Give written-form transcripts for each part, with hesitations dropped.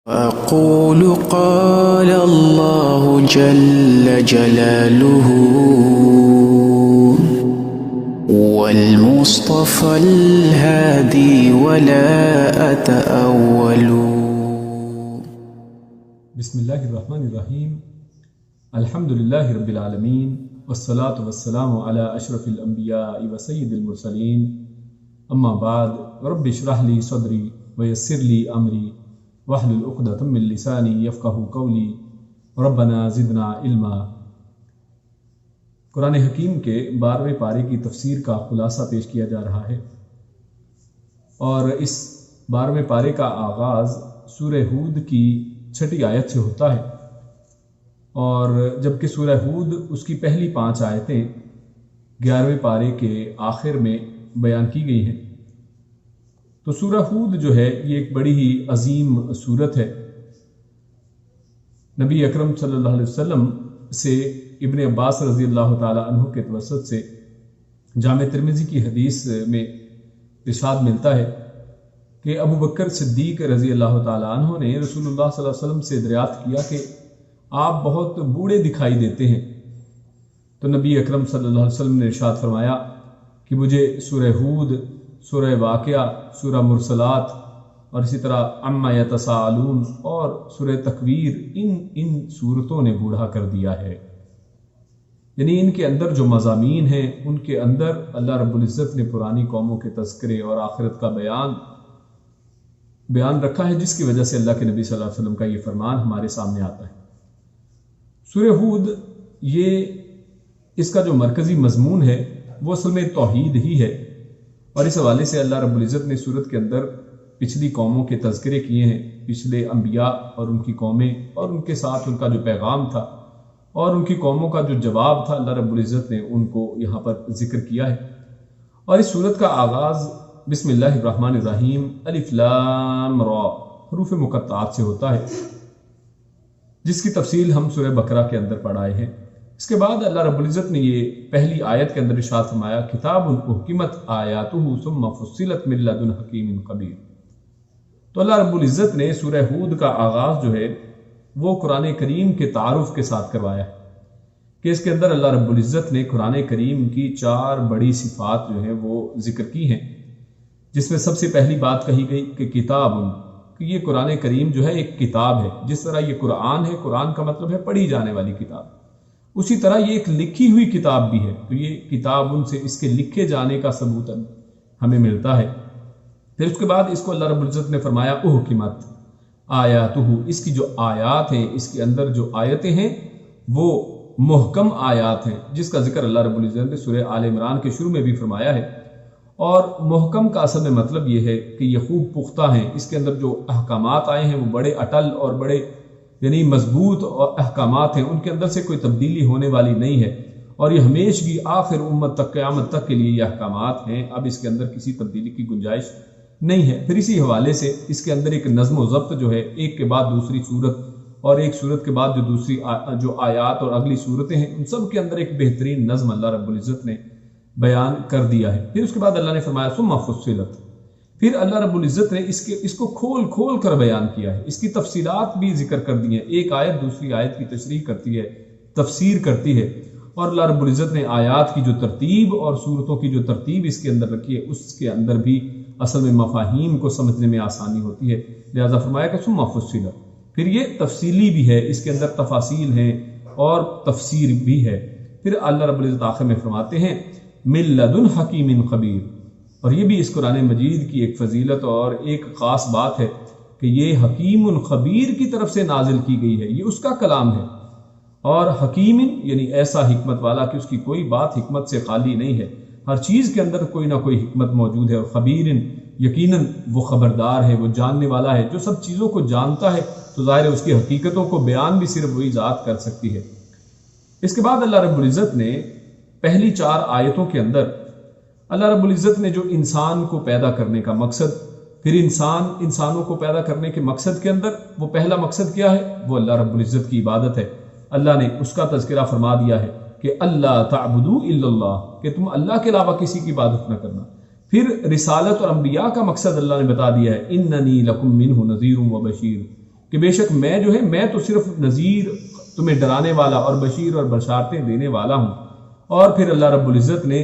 أقول قال الله جل جلاله والمصطفى الهادي ولا أتأول. بسم اللہ الرحمن الرحیم. الحمد للہ رب العالمین والصلاة والسلام علی اشرف الانبیاء وسید المرسلین. اما بعد، رب اشرح لی صدری ویسر لی امری واحلل عقدۃ من لسانی یفقہوا قولی ربنا زدنا علما. قرآن حکیم کے 12ویں پارے کی تفسیر کا خلاصہ پیش کیا جا رہا ہے، اور اس 12ویں پارے کا آغاز سورہ ہود کی 6 آیت سے ہوتا ہے، اور جبکہ سورہ ہود اس کی پہلی 5 آیتیں 11ویں پارے کے آخر میں بیان کی گئی ہیں. تو سورہ ہود جو ہے یہ ایک بڑی ہی عظیم سورت ہے. نبی اکرم صلی اللہ علیہ وسلم سے ابن عباس رضی اللہ تعالی عنہ کے توسط سے جامع ترمذی کی حدیث میں ارشاد ملتا ہے کہ ابو بکر صدیق رضی اللہ تعالی عنہ نے رسول اللہ صلی اللہ علیہ وسلم سے دریافت کیا کہ آپ بہت بوڑھے دکھائی دیتے ہیں. تو نبی اکرم صلی اللہ علیہ وسلم نے ارشاد فرمایا کہ مجھے سورہ ہود، سورہ واقعہ، سورہ مرسلات اور اسی طرح عما یتساءلون اور سورہ تکویر ان سورتوں نے بوڑھا کر دیا ہے. یعنی ان کے اندر جو مضامین ہیں ان کے اندر اللہ رب العزت نے پرانی قوموں کے تذکرے اور آخرت کا بیان رکھا ہے، جس کی وجہ سے اللہ کے نبی صلی اللہ علیہ وسلم کا یہ فرمان ہمارے سامنے آتا ہے. سورہ ہود یہ اس کا جو مرکزی مضمون ہے وہ اصل میں توحید ہی ہے، اور اس حوالے سے اللہ رب العزت نے سورت کے اندر پچھلی قوموں کے تذکرے کیے ہیں، پچھلے انبیاء اور ان کی قومیں اور ان کے ساتھ ان کا جو پیغام تھا اور ان کی قوموں کا جو جواب تھا، اللہ رب العزت نے ان کو یہاں پر ذکر کیا ہے. اور اس سورت کا آغاز بسم اللہ الرحمن الرحیم الف لام را حروف مقطعات سے ہوتا ہے، جس کی تفصیل ہم سورہ بقرہ کے اندر پڑھ آئے ہیں. اس کے بعد اللہ رب العزت نے یہ پہلی آیت کے اندر ارشاد فرمایا کتاب احکمت آیاتہ ثم فصلت من لدن حکیم خبیر. تو اللہ رب العزت نے سورہ ہود کا آغاز جو ہے وہ قرآن کریم کے تعارف کے ساتھ کروایا ہے کہ اس کے اندر اللہ رب العزت نے قرآن کریم کی 4 بڑی صفات جو ہیں وہ ذکر کی ہیں، جس میں سب سے پہلی بات کہی گئی کہ کتاب، کہ یہ قرآن کریم جو ہے ایک کتاب ہے. جس طرح یہ قرآن ہے، قرآن کا مطلب ہے پڑھی جانے والی کتاب، اسی طرح یہ ایک لکھی ہوئی کتاب بھی ہے. تو یہ کتاب ان سے اس کے لکھے جانے کا ثبوت ہمیں ملتا ہے. پھر اس کے بعد اس کو اللہ رب العزت نے فرمایا احکمت آیاتہ، اس کی جو آیات ہیں، اس کے اندر جو آیتیں ہیں وہ محکم آیات ہیں، جس کا ذکر اللہ رب العزت نے سورہ آل عمران کے شروع میں بھی فرمایا ہے. اور محکم کا اصل میں مطلب یہ ہے کہ یہ خوب پختہ ہیں. اس کے اندر جو احکامات آئے ہیں وہ بڑے اٹل اور بڑے یعنی مضبوط اور احکامات ہیں، ان کے اندر سے کوئی تبدیلی ہونے والی نہیں ہے، اور یہ ہمیشگی آخر امت تک قیامت تک کے لیے یہ احکامات ہیں. اب اس کے اندر کسی تبدیلی کی گنجائش نہیں ہے. پھر اسی حوالے سے اس کے اندر ایک نظم و ضبط جو ہے، ایک کے بعد دوسری صورت اور ایک صورت کے بعد جو دوسری جو آیات اور اگلی صورتیں ہیں، ان سب کے اندر ایک بہترین نظم اللہ رب العزت نے بیان کر دیا ہے. پھر اس کے بعد اللہ نے فرمایا ثم فصلت، پھر اللہ رب العزت نے اس کو کھول کر بیان کیا ہے، اس کی تفصیلات بھی ذکر کر دی ہیں. ایک آیت دوسری آیت کی تشریح کرتی ہے، تفسیر کرتی ہے. اور اللہ رب العزت نے آیات کی جو ترتیب اور صورتوں کی جو ترتیب اس کے اندر رکھی ہے، اس کے اندر بھی اصل میں مفاہیم کو سمجھنے میں آسانی ہوتی ہے. لہذا فرمایا کہ ثم فصلت، پھر یہ تفصیلی بھی ہے، اس کے اندر تفاصیل ہیں اور تفسیر بھی ہے. پھر اللہ رب العزت آخر میں فرماتے ہیں من لدن حکیم خبیر. اور یہ بھی اس قرآن مجید کی ایک فضیلت اور ایک خاص بات ہے کہ یہ حکیم خبیر کی طرف سے نازل کی گئی ہے، یہ اس کا کلام ہے. اور حکیم یعنی ایسا حکمت والا کہ اس کی کوئی بات حکمت سے خالی نہیں ہے، ہر چیز کے اندر کوئی نہ کوئی حکمت موجود ہے. اور خبیر یقیناً وہ خبردار ہے، وہ جاننے والا ہے، جو سب چیزوں کو جانتا ہے. تو ظاہر ہے اس کی حقیقتوں کو بیان بھی صرف وہی ذات کر سکتی ہے. اس کے بعد اللہ رب العزت نے پہلی 4 آیتوں کے اندر اللہ رب العزت نے جو انسان کو پیدا کرنے کا مقصد، پھر انسانوں کو پیدا کرنے کے مقصد کے اندر وہ پہلا مقصد کیا ہے، وہ اللہ رب العزت کی عبادت ہے. اللہ نے اس کا تذکرہ فرما دیا ہے کہ اللہ تعبدوا الا اللہ، کہ تم اللہ کے علاوہ کسی کی عبادت نہ کرنا. پھر رسالت اور انبیاء کا مقصد اللہ نے بتا دیا ہے، اننی لکم منہ نذیر و بشیر، کہ بے شک میں جو ہے میں تو صرف نذیر تمہیں ڈرانے والا اور بشیر اور بشارتیں دینے والا ہوں. اور پھر اللہ رب العزت نے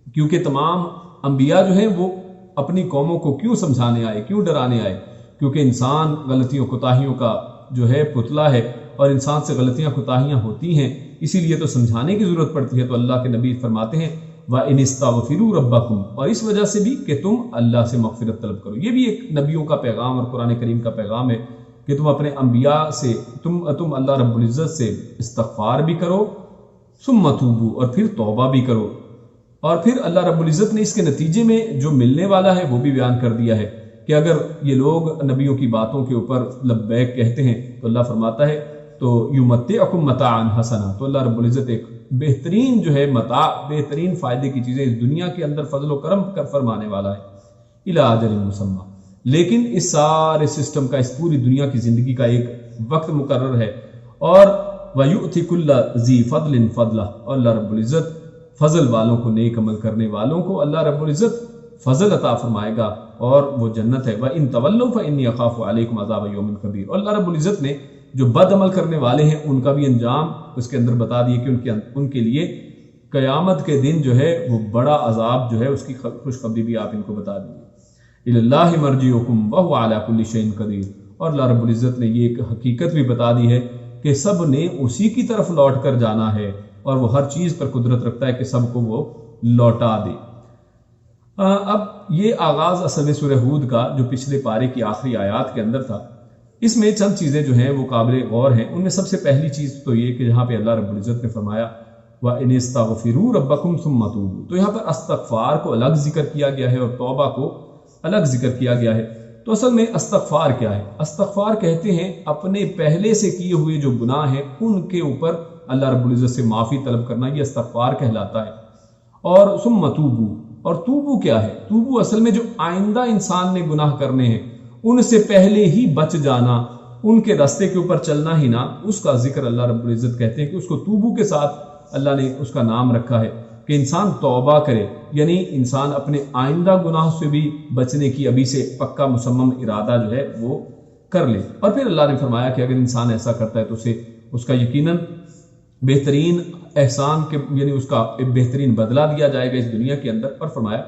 کیونکہ تمام انبیاء جو ہیں وہ اپنی قوموں کو کیوں سمجھانے آئے, کیوں ڈرانے آئے, کیونکہ انسان غلطیوں کوتاہیوں کا جو ہے پتلا ہے اور انسان سے غلطیاں کوتاہیاں ہوتی ہیں, اسی لیے تو سمجھانے کی ضرورت پڑتی ہے. تو اللہ کے نبی فرماتے ہیں وَإِنِ اسْتَغْفِرُوا رَبَّكُمْ, اور اس وجہ سے بھی کہ تم اللہ سے مغفرت طلب کرو. یہ بھی ایک نبیوں کا پیغام اور قرآن کریم کا پیغام ہے کہ تم اپنے انبیاء سے تم اللہ رب العزت سے استغفار بھی کرو, ثم توبوا, اور پھر توبہ بھی کرو. اور پھر اللہ رب العزت نے اس کے نتیجے میں جو ملنے والا ہے وہ بھی بیان کر دیا ہے کہ اگر یہ لوگ نبیوں کی باتوں کے اوپر لبیک کہتے ہیں تو اللہ فرماتا ہے تو یمتعکم متاعا حسنا, تو اللہ رب العزت ایک بہترین جو ہے متاع, بہترین فائدے کی چیزیں اس دنیا کے اندر فضل و کرم کر فرمانے والا ہے الی اجل مسمى. لیکن اس سارے سسٹم کا, اس پوری دنیا کی زندگی کا ایک وقت مقرر ہے. اور وَيُؤْتِ كُلَّ ذِي فَضْلٍ فَضْلَهُ, اور اللہ رب العزت فضل والوں کو, نیک عمل کرنے والوں کو اللہ رب العزت فضل عطا فرمائے گا اور وہ جنت ہے. وَإِن تَوَلَّوْا فَإِنِّي أَخَافُ عَلَيْكُمْ عَذَابَ يَوْمٍ كَبِيرٍ. اور اللہ رب العزت نے جو بد عمل کرنے والے ہیں ان کا بھی انجام اس کے اندر بتا دیے کہ ان کے لیے قیامت کے دن جو ہے وہ بڑا عذاب جو ہے اس کی خوشخبری بھی آپ ان کو بتا دیجیے. إِلَى اللَّهِ مَرْجِعُكُمْ وَهُوَ عَلَى كُلِّ شَيْءٍ قَدِيرٌ. اور اللہ رب العزت نے یہ ایک حقیقت بھی بتا دی ہے کہ سب نے اسی کی طرف لوٹ کر جانا ہے اور وہ ہر چیز پر قدرت رکھتا ہے کہ سب کو وہ لوٹا دے. اب یہ آغاز اصل سورہ ہود کا جو پچھلے پارے کی آخری آیات کے اندر تھا, اس میں چند چیزیں جو ہیں وہ قابل غور ہیں. ان میں سب سے پہلی چیز تو یہ کہ جہاں پہ اللہ رب العزت نے فرمایا وَإِنِ اسْتَغْفِرُوا رَبَّكُمْ ثُمَّ تُوبُوا, تو یہاں پر استغفار کو الگ ذکر کیا گیا ہے اور توبہ کو الگ ذکر کیا گیا ہے. تو اصل میں استغفار کیا ہے؟ استغفار کہتے ہیں اپنے پہلے سے کیے ہوئے جو گناہ ہیں ان کے اوپر اللہ رب العزت سے معافی طلب کرنا, یہ استغفار کہلاتا ہے. اور ثم توبوا, اور توبو کیا ہے؟ توبو اصل میں جو آئندہ انسان نے گناہ کرنے ہیں ان سے پہلے ہی بچ جانا, ان کے راستے کے اوپر چلنا ہی نہ, اس کا ذکر اللہ رب العزت کہتے ہیں کہ اس کو توبو کے ساتھ اللہ نے اس کا نام رکھا ہے کہ انسان توبہ کرے, یعنی انسان اپنے آئندہ گناہ سے بھی بچنے کی ابھی سے پکا مصمم ارادہ جو ہے وہ کر لے. اور پھر اللہ نے فرمایا کہ اگر انسان ایسا کرتا ہے تو اسے اس کا یقیناً بہترین احسان کے یعنی اس کا بہترین بدلہ دیا جائے گا اس دنیا کے اندر. اور فرمایا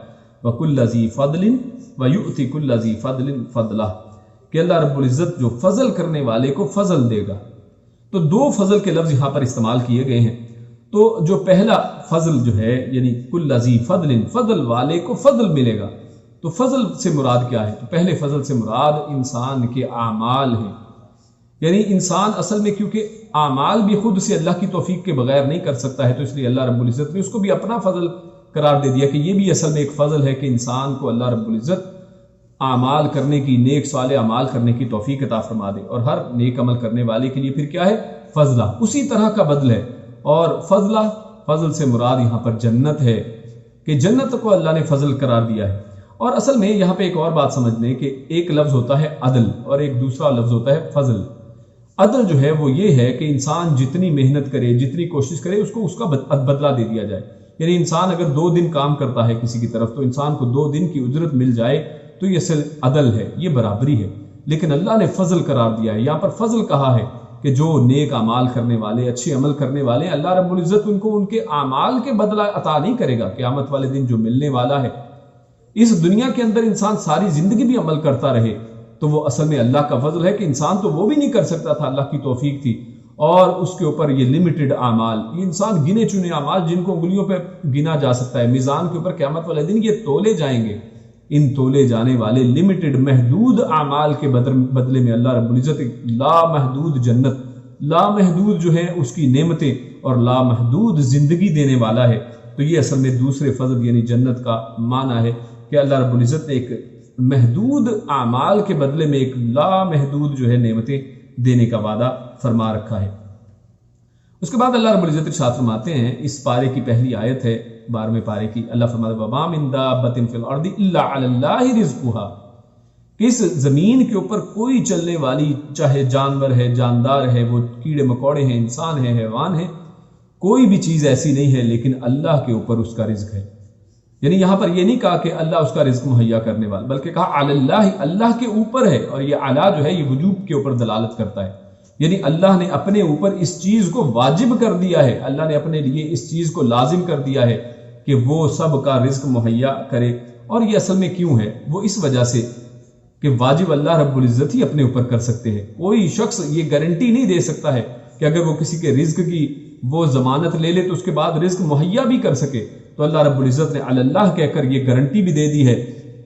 وَكُلَّ ذِي فَضْلٍ وَيُؤْتِ كُلَّ ذِي فَضْلٍ فَضْلَهُ, کہ اللہ رب العزت جو فضل کرنے والے کو فضل دے گا. تو دو فضل کے لفظ یہاں پر استعمال کیے گئے ہیں. تو جو پہلا فضل جو ہے یعنی کُلَّ ذِي فَضْلٍ, فضل والے کو فضل ملے گا. تو فضل سے مراد کیا ہے؟ تو پہلے فضل سے مراد انسان کے اعمال ہیں. یعنی انسان اصل میں کیونکہ اعمال بھی خود سے اللہ کی توفیق کے بغیر نہیں کر سکتا ہے, تو اس لیے اللہ رب العزت نے اس کو بھی اپنا فضل قرار دے دیا کہ یہ بھی اصل میں ایک فضل ہے کہ انسان کو اللہ رب العزت اعمال کرنے کی, نیک صالح اعمال کرنے کی توفیق عطا فرما دے. اور ہر نیک عمل کرنے والے کے لیے پھر کیا ہے؟ فضلہ, اسی طرح کا بدل ہے. اور فضل سے مراد یہاں پر جنت ہے کہ جنت کو اللہ نے فضل قرار دیا ہے. اور اصل میں یہاں پہ ایک اور بات سمجھ لیں کہ ایک لفظ ہوتا ہے عدل اور ایک دوسرا لفظ ہوتا ہے فضل. عدل جو ہے وہ یہ ہے کہ انسان جتنی محنت کرے, جتنی کوشش کرے, اس کو اس کا بدلہ دے دیا جائے. یعنی انسان اگر 2 دن کام کرتا ہے کسی کی طرف تو انسان کو 2 دن کی اجرت مل جائے تو یہ اصل عدل ہے, یہ برابری ہے. لیکن اللہ نے فضل قرار دیا ہے. یہاں پر فضل کہا ہے کہ جو نیک اعمال کرنے والے, اچھے عمل کرنے والے, اللہ رب العزت ان کو ان کے اعمال کے بدلہ عطا نہیں کرے گا. قیامت والے دن جو ملنے والا ہے, اس دنیا کے اندر انسان ساری زندگی بھی عمل کرتا رہے تو وہ اصل میں اللہ کا فضل ہے کہ انسان تو وہ بھی نہیں کر سکتا تھا, اللہ کی توفیق تھی. اور اس کے اوپر یہ لمیٹڈ اعمال, یہ انسان گنے چنے اعمال جن کو انگلیوں پہ گنا جا سکتا ہے, میزان کے اوپر قیامت والے دن یہ تولے جائیں گے. ان تولے جانے والے لمیٹڈ محدود اعمال کے بدلے میں اللہ رب العزت لامحدود جنت, لامحدود جو ہے اس کی نعمتیں اور لامحدود زندگی دینے والا ہے. تو یہ اصل میں دوسرے فضل یعنی جنت کا معنی ہے کہ اللہ رب العزت نے ایک محدود اعمال کے بدلے میں ایک لامحدود جو ہے نعمتیں دینے کا وعدہ فرما رکھا ہے. اس کے بعد اللہ رب العزت ارشاد فرماتے ہیں, اس پارے کی پہلی آیت ہے 12ویں پارے کی, اللہ فرماتا ہے وَمَا مِن دَابَّةٍ فِي الْأَرْضِ إِلَّا عَلَى اللَّهِ رِزْقُهَا, کہ اس زمین کے اوپر کوئی چلنے والی, چاہے جانور ہے, جاندار ہے, وہ کیڑے مکوڑے ہیں, انسان ہے, حیوان ہے, کوئی بھی چیز ایسی نہیں ہے لیکن اللہ کے اوپر اس کا رزق ہے. یعنی یہاں پر یہ نہیں کہا کہ اللہ اس کا رزق مہیا کرنے والا، بلکہ کہا علی اللہ، اللہ کے اوپر ہے، اور یہ اعلیٰ جو ہے یہ وجوب کے اوپر دلالت کرتا ہے، یعنی اللہ نے اپنے اوپر اس چیز کو واجب کر دیا ہے، اللہ نے اپنے لیے اس چیز کو لازم کر دیا ہے کہ وہ سب کا رزق مہیا کرے۔ اور یہ اصل میں کیوں ہے؟ وہ اس وجہ سے کہ واجب اللہ رب العزت ہی اپنے اوپر کر سکتے ہیں، کوئی شخص یہ گارنٹی نہیں دے سکتا ہے کہ اگر وہ کسی کے رزق کی وہ ضمانت لے لے تو اس کے بعد رزق مہیا بھی کر سکے۔ تو اللہ رب العزت نے علی اللہ کہہ کر یہ گارنٹی بھی دے دی ہے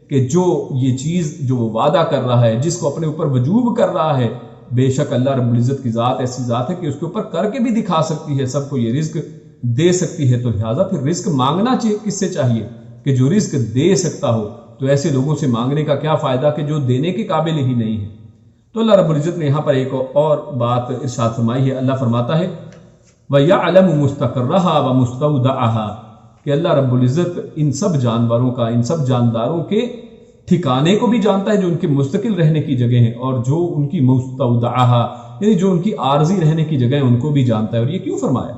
کہ جو یہ چیز جو وہ وعدہ کر رہا ہے، جس کو اپنے اوپر وجوب کر رہا ہے، بے شک اللہ رب العزت کی ذات ایسی ذات ہے کہ اس کے اوپر کر کے بھی دکھا سکتی ہے، سب کو یہ رزق دے سکتی ہے۔ تو لہٰذا پھر رزق مانگنا کس سے چاہیے کہ جو رزق دے سکتا ہو، تو ایسے لوگوں سے مانگنے کا کیا فائدہ کہ جو دینے کے قابل ہی نہیں ہے۔ تو اللہ رب العزت نے یہاں پر ایک اور بات ارشاد فرمائی ہے، اللہ فرماتا ہے وَيَعْلَمُ مُسْتَقَرَّهَا وَمُسْتَوْدَعَهَا، کہ اللہ رب العزت ان سب جانوروں کا، ان سب جانداروں کے ٹھکانے کو بھی جانتا ہے جو ان کے مستقل رہنے کی جگہ ہیں، اور جو ان کی مستودعها یعنی جو ان کی عارضی رہنے کی جگہ ہیں ان کو بھی جانتا ہے۔ اور یہ کیوں فرمایا؟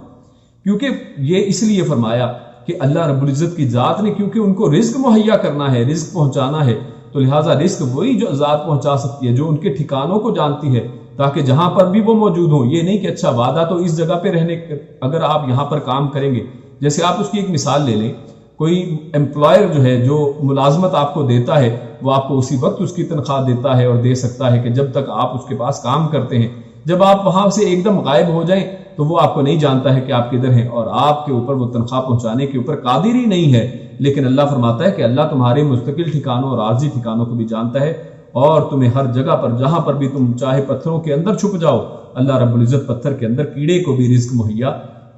کیونکہ یہ اس لیے فرمایا کہ اللہ رب العزت کی ذات نے کیونکہ ان کو رزق مہیا کرنا ہے، رزق پہنچانا ہے، تو لہٰذا رزق وہی جو ذات پہنچا سکتی ہے جو ان کے ٹھکانوں کو جانتی ہے، تاکہ جہاں پر بھی وہ موجود ہوں، یہ نہیں کہ اچھا وعدہ تو اس جگہ پہ رہنے، اگر آپ یہاں پر کام کریں گے، جیسے آپ اس کی ایک مثال لے لیں، کوئی امپلائر جو ہے جو ملازمت آپ کو دیتا ہے وہ آپ کو اسی وقت اس کی تنخواہ دیتا ہے اور دے سکتا ہے کہ جب تک آپ اس کے پاس کام کرتے ہیں، جب آپ وہاں سے ایک دم غائب ہو جائیں تو وہ آپ کو نہیں جانتا ہے کہ آپ کدھر ہیں، اور آپ کے اوپر وہ تنخواہ پہنچانے کے اوپر قادر ہی نہیں ہے۔ لیکن اللہ فرماتا ہے کہ اللہ تمہارے مستقل ٹھکانوں اور عارضی ٹھکانوں کو بھی جانتا ہے، اور تمہیں ہر جگہ پر جہاں پر بھی تم چاہے پتھروں کے اندر چھپ جاؤ، اللہ رب العزت پتھر کے اندر کیڑے کو بھی رزق مہیا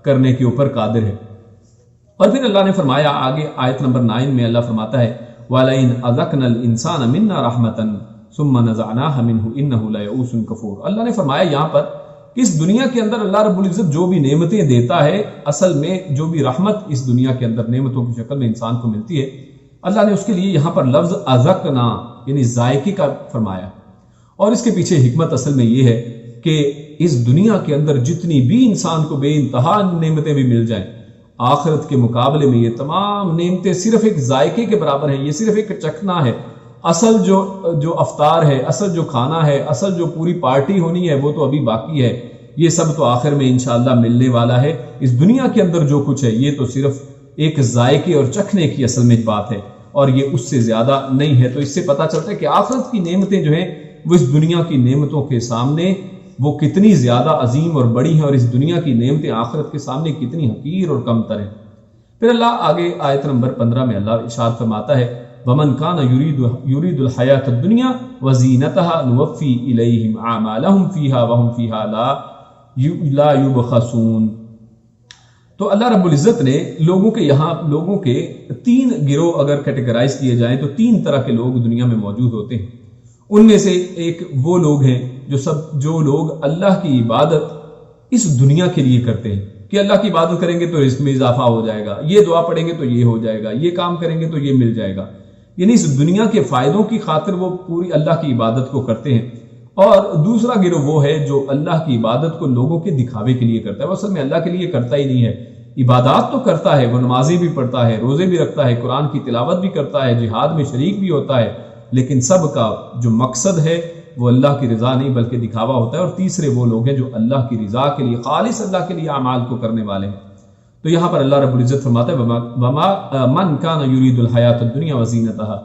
کرنے کے اوپر قادر ہے۔ اور پھر اللہ نے فرمایا آگے آیت نمبر 9 میں اللہ فرماتا ہے وَلَئِنْ أَذَقْنَا الْإِنسَانَ مِنَّا رَحْمَةً ثُمَّ نَزَعْنَاهَا مِنْهُ إِنَّهُ لَيَئُوسٌ کفور۔ اللہ نے فرمایا یہاں پر کہ اس دنیا کے اندر اللہ رب العزت جو بھی نعمتیں دیتا ہے، اصل میں جو بھی رحمت اس دنیا کے اندر نعمتوں کی شکل میں انسان کو ملتی ہے، اللہ نے اس کے لیے یہاں پر لفظ اذقنا یعنی ذائقے کا فرمایا۔ اور اس کے پیچھے حکمت اصل میں یہ ہے کہ اس دنیا کے اندر جتنی بھی انسان کو بے انتہا نعمتیں بھی مل جائیں، آخرت کے مقابلے میں یہ تمام نعمتیں صرف ایک ذائقے کے برابر ہیں، یہ صرف ایک چکھنا ہے۔ اصل جو افطار ہے، اصل جو کھانا ہے، اصل جو پوری پارٹی ہونی ہے وہ تو ابھی باقی ہے، یہ سب تو آخر میں انشاءاللہ ملنے والا ہے۔ اس دنیا کے اندر جو کچھ ہے یہ تو صرف ایک ذائقے اور چکھنے کی اصل میں بات ہے، اور یہ اس سے زیادہ نہیں ہے۔ تو اس سے پتہ چلتا ہے کہ آخرت کی نعمتیں جو ہیں وہ اس دنیا کی نعمتوں کے سامنے وہ کتنی زیادہ عظیم اور بڑی ہیں، اور اس دنیا کی نعمتیں آخرت کے سامنے کتنی حقیر اور کم تر ہیں۔ پھر اللہ آگے آیت نمبر 15 میں اللہ ارشاد فرماتا ہے وَمَنْ كَانَ يُرِيدُ الْحَيَاةَ الدُّنْيَا وَزِينَتَهَا نُوَفِّي إِلَيْهِمْ أَعْمَالَهُمْ فِيهَا وَهُمْ فِيهَا لَا يُبْخَسُونَ۔ تو اللہ رب العزت نے لوگوں کے 3 گروہ اگر کیٹیگرائز کیے جائیں تو 3 طرح کے لوگ دنیا میں موجود ہوتے ہیں۔ ان میں سے ایک وہ لوگ ہیں جو لوگ اللہ کی عبادت اس دنیا کے لیے کرتے ہیں کہ اللہ کی عبادت کریں گے تو رزق میں اضافہ ہو جائے گا، یہ دعا پڑھیں گے تو یہ ہو جائے گا، یہ کام کریں گے تو یہ مل جائے گا، یعنی اس دنیا کے فائدوں کی خاطر وہ پوری اللہ کی عبادت کو کرتے ہیں۔ اور دوسرا گروہ وہ ہے جو اللہ کی عبادت کو لوگوں کے دکھاوے کے لیے کرتا ہے، وہ اصل میں اللہ کے لیے کرتا ہی نہیں ہے، عبادات تو کرتا ہے، وہ نمازیں بھی پڑھتا ہے، روزے بھی رکھتا ہے، قرآن کی تلاوت بھی کرتا ہے، جہاد میں شریک بھی ہوتا ہے، لیکن سب کا جو مقصد ہے وہ اللہ کی رضا نہیں بلکہ دکھاوا ہوتا ہے۔ اور تیسرے وہ لوگ ہیں جو اللہ کی رضا کے لیے، خالص اللہ کے لیے اعمال کو کرنے والے ہیں۔ تو یہاں پر اللہ رب العزت فرماتا ہے وَمَنْ كَانَ يُرِيدُ الْحَيَاةَ الدُّنْيَا وَزِينَتَهَا،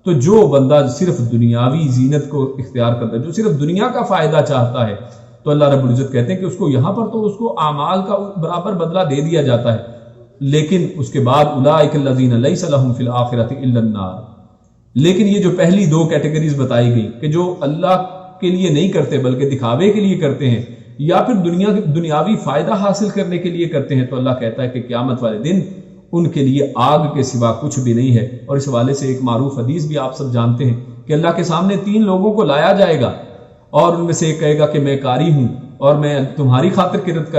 تو جو بندہ صرف دنیاوی زینت کو اختیار کرتا ہے، جو صرف دنیا کا فائدہ چاہتا ہے، تو اللہ رب العزت کہتے ہیں کہ اس کو یہاں پر تو اس کو اعمال کا برابر بدلہ دے دیا جاتا ہے، لیکن اس کے بعد اولئک الذین لیس لہم فی الآخرۃ الا النار۔ لیکن یہ جو پہلی 2 کیٹیگریز بتائی گئی کہ جو اللہ کے لیے نہیں کرتے بلکہ دکھاوے کے لیے کرتے ہیں، یا پھر دنیاوی فائدہ حاصل کرنے کے لیے کرتے ہیں، تو اللہ کہتا ہے کہ قیامت والے دن ان کے لیے آگ کے سوا کچھ بھی نہیں ہے۔ اور اس حوالے سے ایک معروف حدیث بھی آپ سب جانتے ہیں کہ اللہ کے سامنے 3 لوگوں کو لایا جائے گا، اور ان میں سے ایک کہے گا کہ میں قاری ہوں اور میں تمہاری خاطر کرت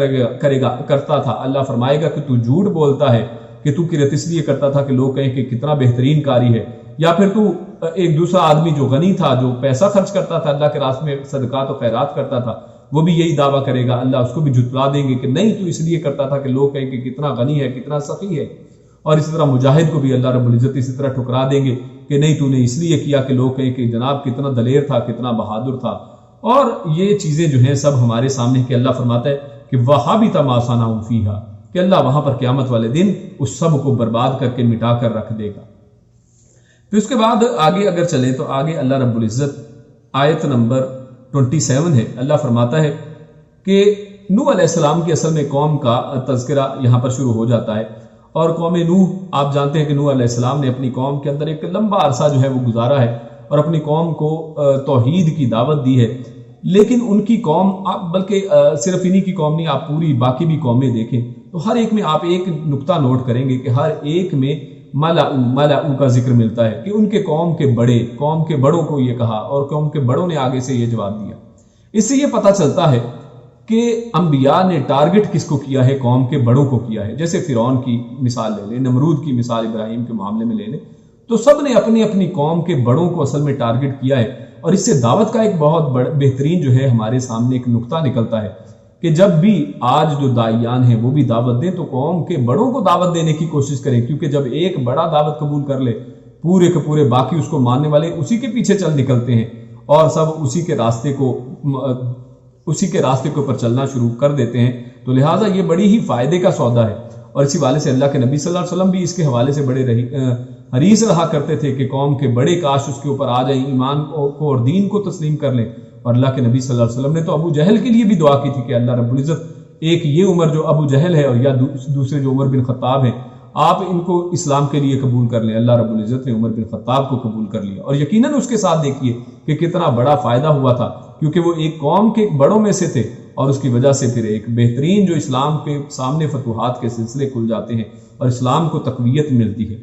کرتا تھا۔ اللہ فرمائے گا کہ تو جھوٹ بولتا ہے کہ تو کرت اس لیے کرتا تھا کہ لوگ کہیں کہ کتنا بہترین قاری ہے۔ یا پھر تو ایک دوسرا آدمی جو غنی تھا، جو پیسہ خرچ کرتا تھا، اللہ کے راستے میں صدقات و خیرات کرتا تھا، وہ بھی یہی دعویٰ کرے گا، اللہ اس کو بھی جھٹلا دیں گے کہ نہیں تو اس لیے کرتا تھا کہ لوگ کہیں کہ کتنا غنی ہے، کتنا سخی ہے۔ اور اسی طرح مجاہد کو بھی اللہ رب العزت اسی طرح ٹھکرا دیں گے کہ نہیں تو نے اس لیے کیا کہ لوگ کہیں کہ جناب کتنا دلیر تھا، کتنا بہادر تھا. اور یہ چیزیں جو ہیں سب ہمارے سامنے کہ اللہ فرماتا ہے کہ وَحَبِطَ مَا صَنَعُوا فِيهَا، کہ اللہ وہاں پر قیامت والے دن اس سب کو برباد کر کے مٹا کر رکھ دے گا. پھر اس کے بعد آگے اگر چلیں تو آگے اللہ رب العزت آیت نمبر 27 ہے، اللہ فرماتا ہے کہ نوح علیہ السلام کی اصل میں قوم کا تذکرہ یہاں پر شروع ہو جاتا ہے. اور قوم نوح، آپ جانتے ہیں کہ نوح علیہ السلام نے اپنی قوم کے اندر ایک لمبا عرصہ جو ہے وہ گزارا ہے اور اپنی قوم کو توحید کی دعوت دی ہے. لیکن ان کی قوم، بلکہ صرف انہی کی قوم نہیں، آپ پوری باقی بھی قومیں دیکھیں تو ہر ایک میں آپ ایک نقطہ نوٹ کریں گے کہ ہر ایک میں ملعو کا ذکر ملتا ہے کہ ان کے قوم کے بڑوں کو یہ کہا اور قوم کے بڑوں نے آگے سے یہ جواب دیا. اس سے یہ پتہ چلتا ہے کہ انبیاء نے ٹارگٹ کس کو کیا ہے؟ قوم کے بڑوں کو کیا ہے. جیسے فرعون کی مثال لے لیں، نمرود کی مثال ابراہیم کے معاملے میں لے لیں، تو سب نے اپنی اپنی قوم کے بڑوں کو اصل میں ٹارگٹ کیا ہے. اور اس سے دعوت کا ایک بہت بہترین جو ہے ہمارے سامنے ایک نقطہ نکلتا ہے کہ جب بھی آج جو داعیان ہیں وہ بھی دعوت دیں تو قوم کے بڑوں کو دعوت دینے کی کوشش کریں، کیونکہ جب ایک بڑا دعوت قبول کر لے پورے کے پورے باقی اس کو ماننے والے اسی کے پیچھے چل نکلتے ہیں اور سب اسی کے راستے کے اوپر چلنا شروع کر دیتے ہیں. تو لہٰذا یہ بڑی ہی فائدے کا سودا ہے. اور اسی حوالے سے اللہ کے نبی صلی اللہ علیہ وسلم بھی اس کے حوالے سے بڑے حریص رہا کرتے تھے کہ قوم کے بڑے کاش اس کے اوپر آ جائیں، ایمان کو اور دین کو تسلیم کر لیں. اور اللہ کے نبی صلی اللہ علیہ وسلم نے تو ابو جہل کے لیے بھی دعا کی تھی کہ اللہ رب العزت ایک یہ عمر جو ابو جہل ہے اور یا دوسرے جو عمر بن خطاب ہیں، آپ ان کو اسلام کے لیے قبول کر لیں. اللہ رب العزت نے عمر بن خطاب کو قبول کر لیا اور یقیناً اس کے ساتھ دیکھیے کہ کتنا بڑا فائدہ ہوا تھا، کیونکہ وہ ایک قوم کے بڑوں میں سے تھے اور اس کی وجہ سے پھر ایک بہترین جو اسلام کے سامنے فتوحات کے سلسلے کھل جاتے ہیں اور اسلام کو تقویت ملتی ہے.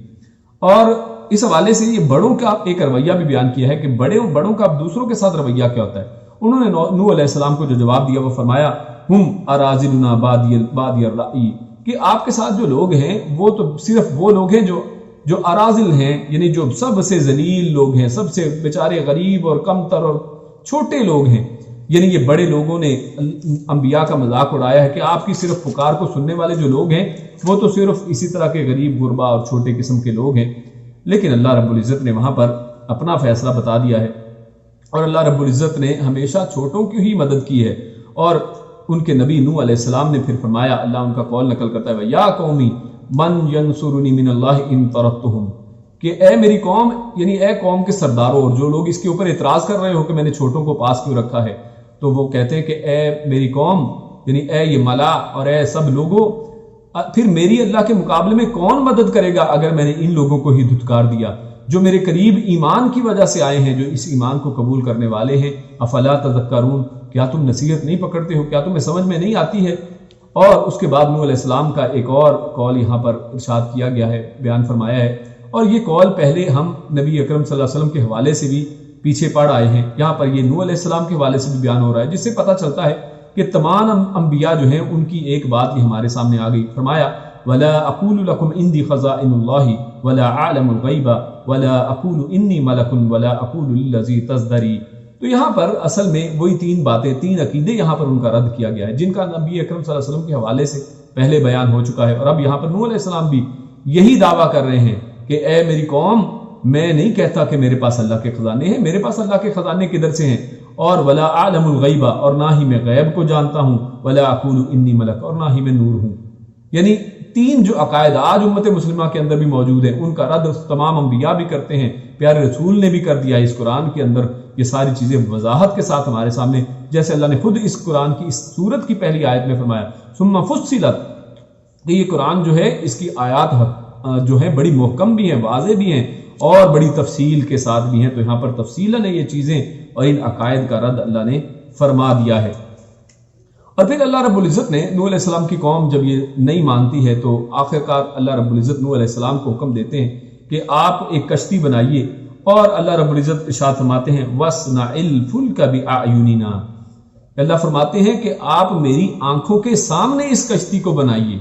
اور اس حوالے سے یہ بڑوں کا ایک رویہ بھی بیان کیا ہے کہ بڑوں کا دوسروں کے ساتھ رویہ کیا ہوتا ہے. انہوں نے نوح علیہ السلام کو جو جواب دیا وہ فرمایا ہم اراذلنا بادی الرأی، کہ آپ کے ساتھ جو لوگ ہیں وہ تو صرف وہ لوگ ہیں جو اراذل ہیں، یعنی جو سب سے ذلیل لوگ ہیں، سب سے بیچارے غریب اور کم تر اور چھوٹے لوگ ہیں. یعنی یہ بڑے لوگوں نے انبیاء کا مذاق اڑایا ہے کہ آپ کی صرف پکار کو سننے والے جو لوگ ہیں وہ تو صرف اسی طرح کے غریب غربا اور چھوٹے قسم کے لوگ ہیں. لیکن اللہ رب العزت نے وہاں پر اپنا فیصلہ بتا دیا ہے اور اللہ رب العزت نے ہمیشہ چھوٹوں کی ہی مدد کی ہے. اور ان کے نبی نوح علیہ السلام نے پھر فرمایا، اللہ ان کا قول نقل کرتا ہے، یا قومی من ینصرنی من اللہ ان طردتہم، کہ اے میری قوم، یعنی اے قوم کے سرداروں اور جو لوگ اس کے اوپر اعتراض کر رہے ہو کہ میں نے چھوٹوں کو پاس کیوں رکھا ہے، تو وہ کہتے ہیں کہ اے میری قوم، یعنی اے یہ ملا اور اے سب لوگوں، پھر میری اللہ کے مقابلے میں کون مدد کرے گا اگر میں نے ان لوگوں کو ہی دھتکار دیا جو میرے قریب ایمان کی وجہ سے آئے ہیں، جو اس ایمان کو قبول کرنے والے ہیں. افلا تذکرون، کیا تم نصیحت نہیں پکڑتے ہو، کیا تمہیں سمجھ میں نہیں آتی ہے؟ اور اس کے بعد نوح علیہ السلام کا ایک اور قول یہاں پر ارشاد کیا گیا ہے، بیان فرمایا ہے. اور یہ قول پہلے ہم نبی اکرم صلی اللہ علیہ وسلم کے حوالے سے بھی پیچھے پڑھ آئے ہیں، یہاں پر یہ نوح علیہ السلام کے حوالے سے بھی بیان ہو رہا ہے، جس سے پتہ چلتا ہے کہ تمام انبیاء جو ہیں ان کی ایک بات ہی ہمارے سامنے آ گئی. فرمایا وَلَا أَقُولُ لَكُمْ عِنْدِي خَزَائِنُ اللَّهِ وَلَا أَعْلَمُ الْغَيْبَ وَلَا أَقُولُ إِنِّي مَلَكٌ وَلَا أَقُولُ لِلَّذِي تَزْدَرِي. تو یہاں پر اصل میں وہی تین باتیں، تین عقیدے یہاں پر ان کا رد کیا گیا ہے جن کا نبی اکرم صلی اللہ علیہ وسلم کے حوالے سے پہلے بیان ہو چکا ہے. اور اب یہاں پر نوح علیہ السلام بھی یہی دعویٰ کر رہے ہیں کہ اے میری قوم، میں نہیں کہتا کہ میرے پاس اللہ کے خزانے ہیں، میرے پاس اللہ کے خزانے کدھر سے ہیں، اور ولا اعلم الغیبہ، اور نہ ہی میں غیب کو جانتا ہوں، ولا اقول انی ملک، اور نہ ہی میں نور ہوں. یعنی تین جو عقائد آج امت مسلمہ کے اندر بھی موجود ہیں ان کا رد تمام انبیاء بھی کرتے ہیں، پیارے رسول نے بھی کر دیا. اس قرآن کے اندر یہ ساری چیزیں وضاحت کے ساتھ ہمارے سامنے، جیسے اللہ نے خود اس قرآن کی اس سورت کی پہلی آیت میں فرمایا ثم فصلت، کہ یہ قرآن جو ہے اس کی آیات جو ہیں بڑی محکم بھی ہیں، واضح بھی ہیں اور بڑی تفصیل کے ساتھ بھی ہیں. تو یہاں پر تفصیلاً یہ چیزیں اور ان عقائد کا رد اللہ نے فرما دیا ہے. اور پھر اللہ رب العزت نے نوح علیہ السلام کی قوم جب یہ نہیں مانتی ہے تو آخرکار اللہ رب العزت نوح علیہ السلام کو حکم دیتے ہیں کہ آپ ایک کشتی بنائیے، اور اللہ رب العزت ارشاد فرماتے ہیں وَاصْنَعِ الْفُلْكَ بِأَعْيُنِنَا، اللہ فرماتے ہیں کہ آپ میری آنکھوں کے سامنے اس کشتی کو بنائیے.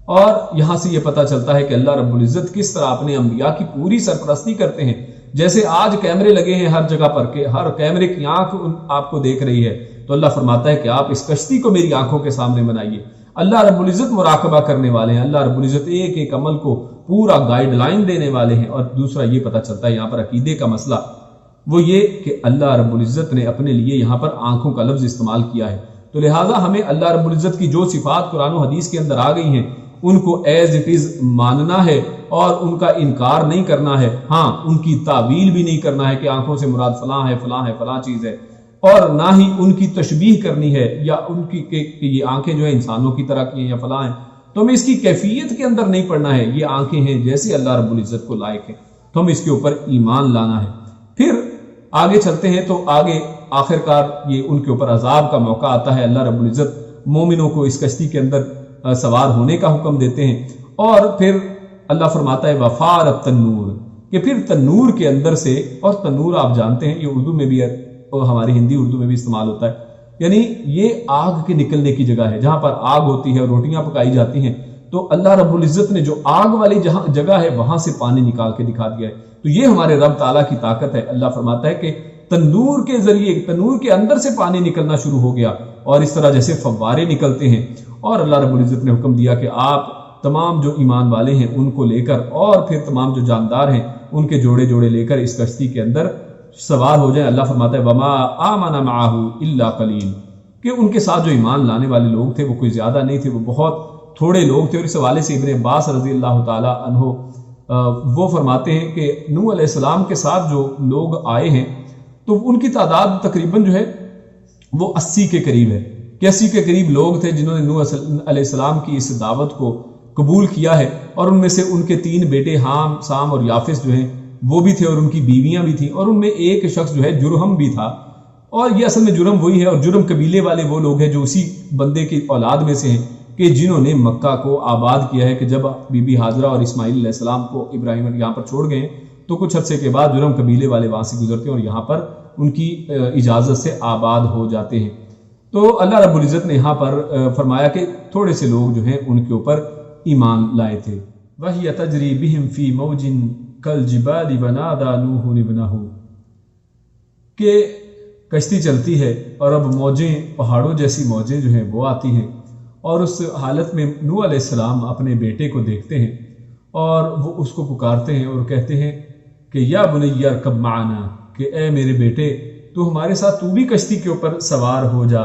اور یہاں سے یہ پتہ چلتا ہے کہ اللہ رب العزت کس طرح اپنے انبیاء کی پوری سرپرستی کرتے ہیں. جیسے آج کیمرے لگے ہیں ہر جگہ پر کہ ہر کیمرے کی آنکھ آپ کو دیکھ رہی ہے، تو اللہ فرماتا ہے کہ آپ اس کشتی کو میری آنکھوں کے سامنے بنائیے. اللہ رب العزت مراقبہ کرنے والے ہیں، اللہ رب العزت ایک ایک عمل کو پورا گائیڈ لائن دینے والے ہیں۔ اور دوسرا یہ پتہ چلتا ہے یہاں پر عقیدے کا مسئلہ وہ یہ کہ اللہ رب العزت نے اپنے لیے یہاں پر آنکھوں کا لفظ استعمال کیا ہے، تو لہٰذا ہمیں اللہ رب العزت کی جو صفات قرآن و حدیث کے اندر آ گئی ہیں ان کو ایز اٹ از ماننا ہے اور ان کا انکار نہیں کرنا ہے۔ ہاں، ان کی تعویل بھی نہیں کرنا ہے کہ آنکھوں سے مراد فلاں ہے فلاں ہے فلاں چیز ہے، اور نہ ہی ان کی تشبیہ کرنی ہے یا ان کی کہ یہ آنکھیں جو ہیں انسانوں کی طرح کی ہیں یا فلاں ہیں، تو ہمیں اس کی کیفیت کے اندر نہیں پڑنا ہے۔ یہ آنکھیں ہیں جیسے اللہ رب العزت کو لائق ہے، تو ہم اس کے اوپر ایمان لانا ہے۔ پھر آگے چلتے ہیں تو آگے آخر کار یہ ان کے اوپر عذاب کا موقع آتا ہے۔ اللہ رب العزت مومنوں کو اس کشتی کے اندر سوار ہونے کا حکم دیتے ہیں، اور پھر اللہ فرماتا ہے وفار التنور، کہ پھر تنور کے اندر سے، اور تنور آپ جانتے ہیں یہ اردو میں بھی اور ہماری ہندی اردو میں بھی استعمال ہوتا ہے، یعنی یہ آگ کے نکلنے کی جگہ ہے جہاں پر آگ ہوتی ہے اور روٹیاں پکائی جاتی ہیں، تو اللہ رب العزت نے جو آگ والی جہاں جگہ ہے وہاں سے پانی نکال کے دکھا دیا ہے۔ تو یہ ہمارے رب تعالیٰ کی طاقت ہے۔ اللہ فرماتا ہے کہ تندور کے ذریعے، تنور کے اندر سے پانی نکلنا شروع ہو گیا، اور اس طرح جیسے فوارے نکلتے ہیں، اور اللہ رب العزت نے حکم دیا کہ آپ تمام جو ایمان والے ہیں ان کو لے کر، اور پھر تمام جو جاندار ہیں ان کے جوڑے جوڑے لے کر اس کشتی کے اندر سوار ہو جائیں۔ اللہ فرماتا ہے وما آمن معہ الا قلیل، کہ ان کے ساتھ جو ایمان لانے والے لوگ تھے وہ کوئی زیادہ نہیں تھے، وہ بہت تھوڑے لوگ تھے۔ اور اس حوالے سے ابن عباس رضی اللہ تعالی عنہ وہ فرماتے ہیں کہ نوح علیہ السلام کے ساتھ جو لوگ آئے ہیں تو ان کی تعداد تقریباً جو ہے وہ 80 کے قریب ہے، کہ 80 کے قریب لوگ تھے جنہوں نے نوح علیہ السلام کی اس دعوت کو قبول کیا ہے، اور ان میں سے ان کے 3 بیٹے حام، سام اور یافس جو ہیں وہ بھی تھے، اور ان کی بیویاں بھی تھیں، اور ان میں ایک شخص جو ہے جرہم بھی تھا۔ اور یہ اصل میں جرہم وہی ہے، اور جرہم قبیلے والے وہ لوگ ہیں جو اسی بندے کی اولاد میں سے ہیں کہ جنہوں نے مکہ کو آباد کیا ہے، کہ جب بی بی ہاجرہ اور اسماعیل علیہ السلام کو ابراہیم یہاں پر چھوڑ گئے تو کچھ عرصے کے بعد جرہم قبیلے والے وہاں سے گزرتے ہیں اور یہاں پر ان کی اجازت سے آباد ہو جاتے ہیں۔ تو اللہ رب العزت نے یہاں پر فرمایا کہ تھوڑے سے لوگ جو ہیں ان کے اوپر ایمان لائے تھے۔ وَهِيَ تَجْرِي بِهِمْ فِي مَوْجٍ كَالْجِبَالِ وَنَادَىٰ نُوحٌ ابْنَهُ، کہ کشتی چلتی ہے اور اب موجیں، پہاڑوں جیسی موجیں جو ہیں وہ آتی ہیں، اور اس حالت میں نوح علیہ السلام اپنے بیٹے کو دیکھتے ہیں اور وہ اس کو پکارتے ہیں اور کہتے ہیں کہ یا بنی ارکب معنا، کہ اے میرے بیٹے تو ہمارے ساتھ تو بھی کشتی کے اوپر سوار ہو جا۔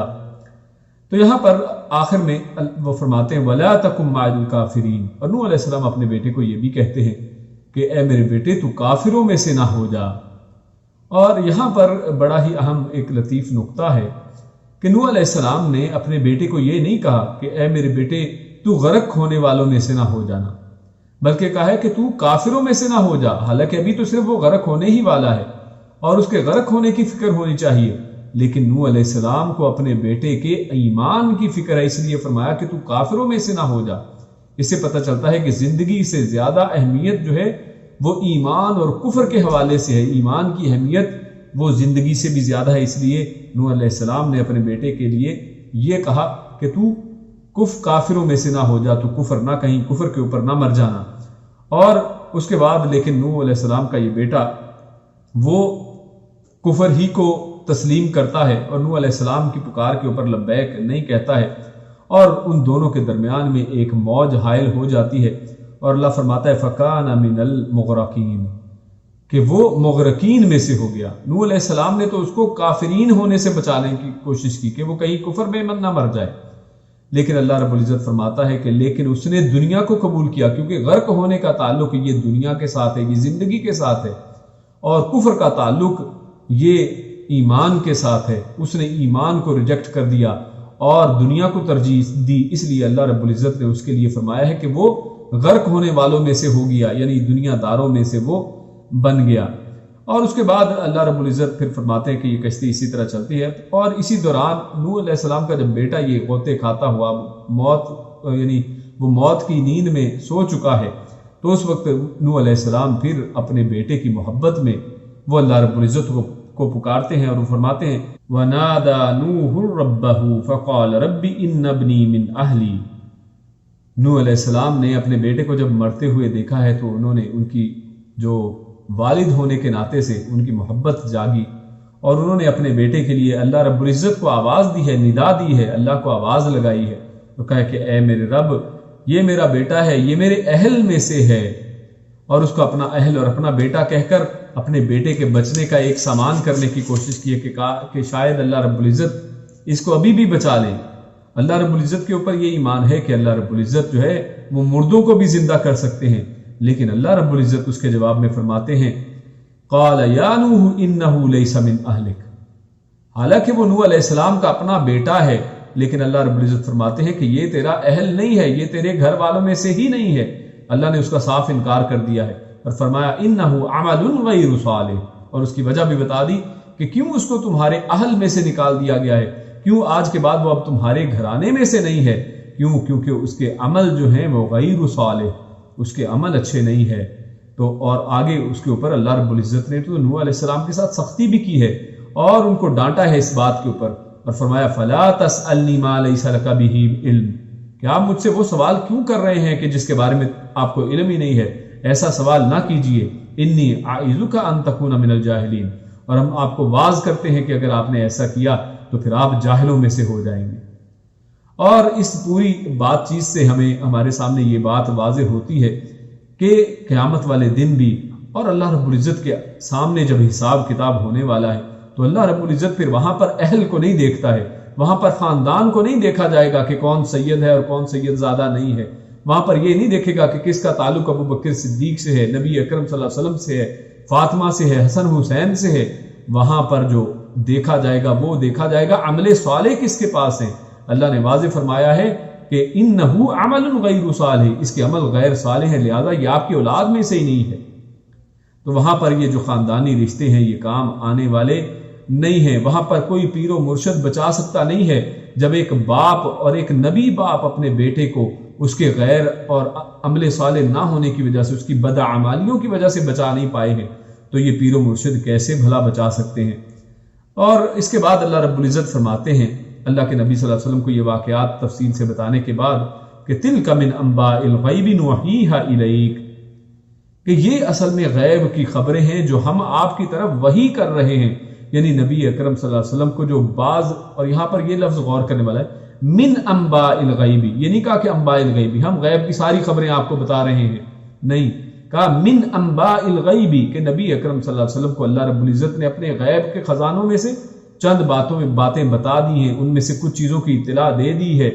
تو یہاں پر آخر میں وہ فرماتے ہیں وَلَا تَكُن مَعَ الْكَافِرِينَ، اور نوح علیہ السلام اپنے بیٹے کو یہ بھی کہتے ہیں کہ اے میرے بیٹے تو کافروں میں سے نہ ہو جا۔ اور یہاں پر بڑا ہی اہم ایک لطیف نقطہ ہے کہ نوح علیہ السلام نے اپنے بیٹے کو یہ نہیں کہا کہ اے میرے بیٹے تو غرق ہونے والوں میں سے نہ ہو جانا، بلکہ کہا ہے کہ تو کافروں میں سے نہ ہو جا، حالانکہ ابھی تو صرف وہ غرق ہونے ہی والا ہے اور اس کے غرق ہونے کی فکر ہونی چاہیے، لیکن نوح علیہ السلام کو اپنے بیٹے کے ایمان کی فکر ہے، اس لیے فرمایا کہ تو کافروں میں سے نہ ہو جا۔ اس سے پتہ چلتا ہے کہ زندگی سے زیادہ اہمیت جو ہے وہ ایمان اور کفر کے حوالے سے ہے، ایمان کی اہمیت وہ زندگی سے بھی زیادہ ہے، اس لیے نوح علیہ السلام نے اپنے بیٹے کے لیے یہ کہا کہ تو کافروں میں سے نہ ہو جا، تو کفر نہ کہیں کفر کے اوپر نہ مر جانا۔ اور اس کے بعد لیکن نوح علیہ السلام کا یہ بیٹا وہ کفر ہی کو تسلیم کرتا ہے اور نوح علیہ السلام کی پکار کے اوپر لبیک نہیں کہتا ہے، اور ان دونوں کے درمیان میں ایک موج حائل ہو جاتی ہے، اور اللہ فرماتا ہے فَكَانَ مِنَ الْمُغْرَقِينَ، کہ وہ مغرقین میں سے ہو گیا۔ نوح علیہ السلام نے تو اس کو کافرین ہونے سے بچانے کی کوشش کی کہ وہ کہیں کفر میں نہ مر جائے، لیکن اللہ رب العزت فرماتا ہے کہ لیکن اس نے دنیا کو قبول کیا، کیونکہ غرق ہونے کا تعلق یہ دنیا کے ساتھ ہے، یہ زندگی کے ساتھ ہے، اور کفر کا تعلق یہ ایمان کے ساتھ ہے۔ اس نے ایمان کو ریجیکٹ کر دیا اور دنیا کو ترجیح دی، اس لیے اللہ رب العزت نے اس کے لیے فرمایا ہے کہ وہ غرق ہونے والوں میں سے ہو گیا، یعنی دنیا داروں میں سے وہ بن گیا۔ اور اس کے بعد اللہ رب العزت پھر فرماتے ہیں کہ یہ کشتی اسی طرح چلتی ہے، اور اسی دوران نوح علیہ السلام کا جب بیٹا یہ غوطے کھاتا ہوا موت، یعنی وہ موت کی نیند میں سو چکا ہے، تو اس وقت نوح علیہ السلام پھر اپنے بیٹے کی محبت میں وہ اللہ رب العزت کو پکارتے ہیں، اور وہ فرماتے ہیں وَنَادَى نُوحٌ رَبَّهُ فَقَالَ رَبِّ إِنَّ ابْنِي مِنْ أَهْلِي۔ نوح علیہ السلام نے اپنے بیٹے کو جب مرتے ہوئے دیکھا ہے تو انہوں نے ان کی جو والد ہونے کے ناطے سے ان کی محبت جاگی، اور انہوں نے اپنے بیٹے کے لیے اللہ رب العزت کو آواز دی ہے، ندا دی ہے، اللہ کو آواز لگائی ہے، تو کہا کہ اے میرے رب یہ میرا بیٹا ہے، یہ میرے اہل میں سے ہے، اور اس کو اپنا اہل اور اپنا بیٹا کہہ کر اپنے بیٹے کے بچنے کا ایک سامان کرنے کی کوشش کی کہ شاید اللہ رب العزت اس کو ابھی بھی بچا لیں۔ اللہ رب العزت کے اوپر یہ ایمان ہے کہ اللہ رب العزت جو ہے وہ مردوں کو بھی زندہ کر سکتے ہیں، لیکن اللہ رب العزت اس کے جواب میں فرماتے ہیں قال یا نوح انہ لیس من اہلک، حالانکہ وہ نوح علیہ السلام کا اپنا بیٹا ہے، لیکن اللہ رب العزت فرماتے ہیں کہ یہ تیرا اہل نہیں ہے، یہ تیرے گھر والوں میں سے ہی نہیں ہے۔ اللہ نے اس کا صاف انکار کر دیا ہے اور فرمایا انہ عمل غیر صالح، اور اس کی وجہ بھی بتا دی کہ کیوں اس کو تمہارے اہل میں سے نکال دیا گیا ہے، کیوں آج کے بعد وہ اب تمہارے گھرانے میں سے نہیں ہے، کیوں؟ کیونکہ اس کے عمل جو ہیں وہ غیر صالح، اس کے عمل اچھے نہیں ہے۔ تو اور آگے اس کے اوپر اللہ رب العزت نے تو نوح علیہ السلام کے ساتھ سختی بھی کی ہے اور ان کو ڈانٹا ہے اس بات کے اوپر، اور فرمایا فلا تسألنی ما لیس لک بہ علم، کہ آپ مجھ سے وہ سوال کیوں کر رہے ہیں کہ جس کے بارے میں آپ کو علم ہی نہیں ہے، ایسا سوال نہ کیجئے، انی اعظک ان تکون من الجاہلین، اور ہم آپ کو واعظ کرتے ہیں کہ اگر آپ نے ایسا کیا تو پھر آپ جاہلوں میں سے ہو جائیں گے۔ اور اس پوری بات چیت سے ہمارے سامنے یہ بات واضح ہوتی ہے کہ قیامت والے دن بھی اور اللہ رب العزت کے سامنے جب حساب کتاب ہونے والا ہے تو اللہ رب العزت پھر وہاں پر اہل کو نہیں دیکھتا ہے، وہاں پر خاندان کو نہیں دیکھا جائے گا کہ کون سید ہے اور کون سید زادہ نہیں ہے، وہاں پر یہ نہیں دیکھے گا کہ کس کا تعلق ابو بکر صدیق سے ہے، نبی اکرم صلی اللہ علیہ وسلم سے ہے، فاطمہ سے ہے، حسن حسین سے ہے۔ وہاں پر جو دیکھا جائے گا وہ دیکھا جائے گا عمل صالح کس کے پاس ہے۔ اللہ نے واضح فرمایا ہے کہ انہو عمل غیر صالح، اس کے عمل غیر صالح ہے، لہذا یہ آپ کی اولاد میں سے ہی نہیں ہے۔ تو وہاں پر یہ جو خاندانی رشتے ہیں یہ کام آنے والے نہیں ہیں، وہاں پر کوئی پیر و مرشد بچا سکتا نہیں ہے۔ جب ایک باپ اور ایک نبی باپ اپنے بیٹے کو اس کے غیر اور عمل صالح نہ ہونے کی وجہ سے، اس کی بدعمالیوں کی وجہ سے بچا نہیں پائے ہیں، تو یہ پیر و مرشد کیسے بھلا بچا سکتے ہیں؟ اور اس کے بعد اللہ رب العزت فرماتے ہیں اللہ کے نبی صلی اللہ علیہ وسلم کو یہ واقعات تفصیل سے بتانے کے بعد کہ تلک من انباء الغیب نوحیھا الیک، کہ یہ اصل میں غیب کی خبریں ہیں جو ہم آپ کی طرف وحی کر رہے ہیں، یعنی نبی اکرم صلی اللہ علیہ وسلم کو جو بعض، اور یہاں پر یہ لفظ غور کرنے والا ہے، من انباء الغیب، یہ نہیں کہا کہ انباء الغیب ہم غیب کی ساری خبریں آپ کو بتا رہے ہیں، نہیں، کہا من انباء الغیب کہ نبی اکرم صلی اللہ علیہ وسلم کو اللہ رب العزت نے اپنے غیب کے خزانوں میں سے چند باتیں بتا دی ہیں، ان میں سے کچھ چیزوں کی اطلاع دے دی ہے،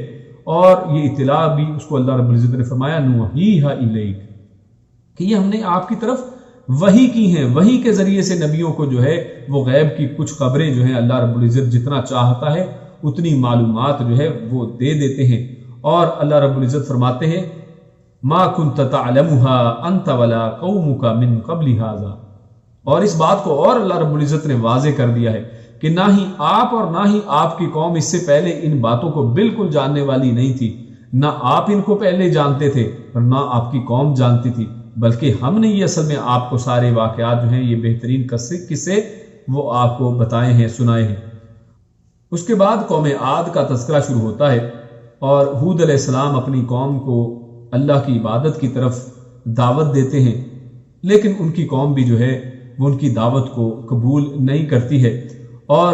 اور یہ اطلاع بھی اس کو اللہ رب العزت نے فرمایا نوحیھا الیک، کہ یہ ہم نے آپ کی طرف وحی کی ہیں، وحی کے ذریعے سے نبیوں کو جو ہے وہ غیب کی کچھ خبریں جو ہیں اللہ رب العزت جتنا چاہتا ہے اتنی معلومات جو ہے وہ دے دیتے ہیں۔ اور اللہ رب العزت فرماتے ہیں ما کنت تعلمها انت ولا قومك من قبل هذا، اور اس بات کو اور اللہ رب العزت نے واضح کر دیا ہے کہ نہ ہی آپ اور نہ ہی آپ کی قوم اس سے پہلے ان باتوں کو بالکل جاننے والی نہیں تھی، نہ آپ ان کو پہلے جانتے تھے اور نہ آپ کی قوم جانتی تھی، بلکہ ہم نے یہ اصل میں آپ کو سارے واقعات جو ہیں یہ بہترین قصے وہ آپ کو بتائے ہیں، سنائے ہیں۔ اس کے بعد قوم عاد کا تذکرہ شروع ہوتا ہے، اور ہود علیہ السلام اپنی قوم کو اللہ کی عبادت کی طرف دعوت دیتے ہیں، لیکن ان کی قوم بھی جو ہے وہ ان کی دعوت کو قبول نہیں کرتی ہے، اور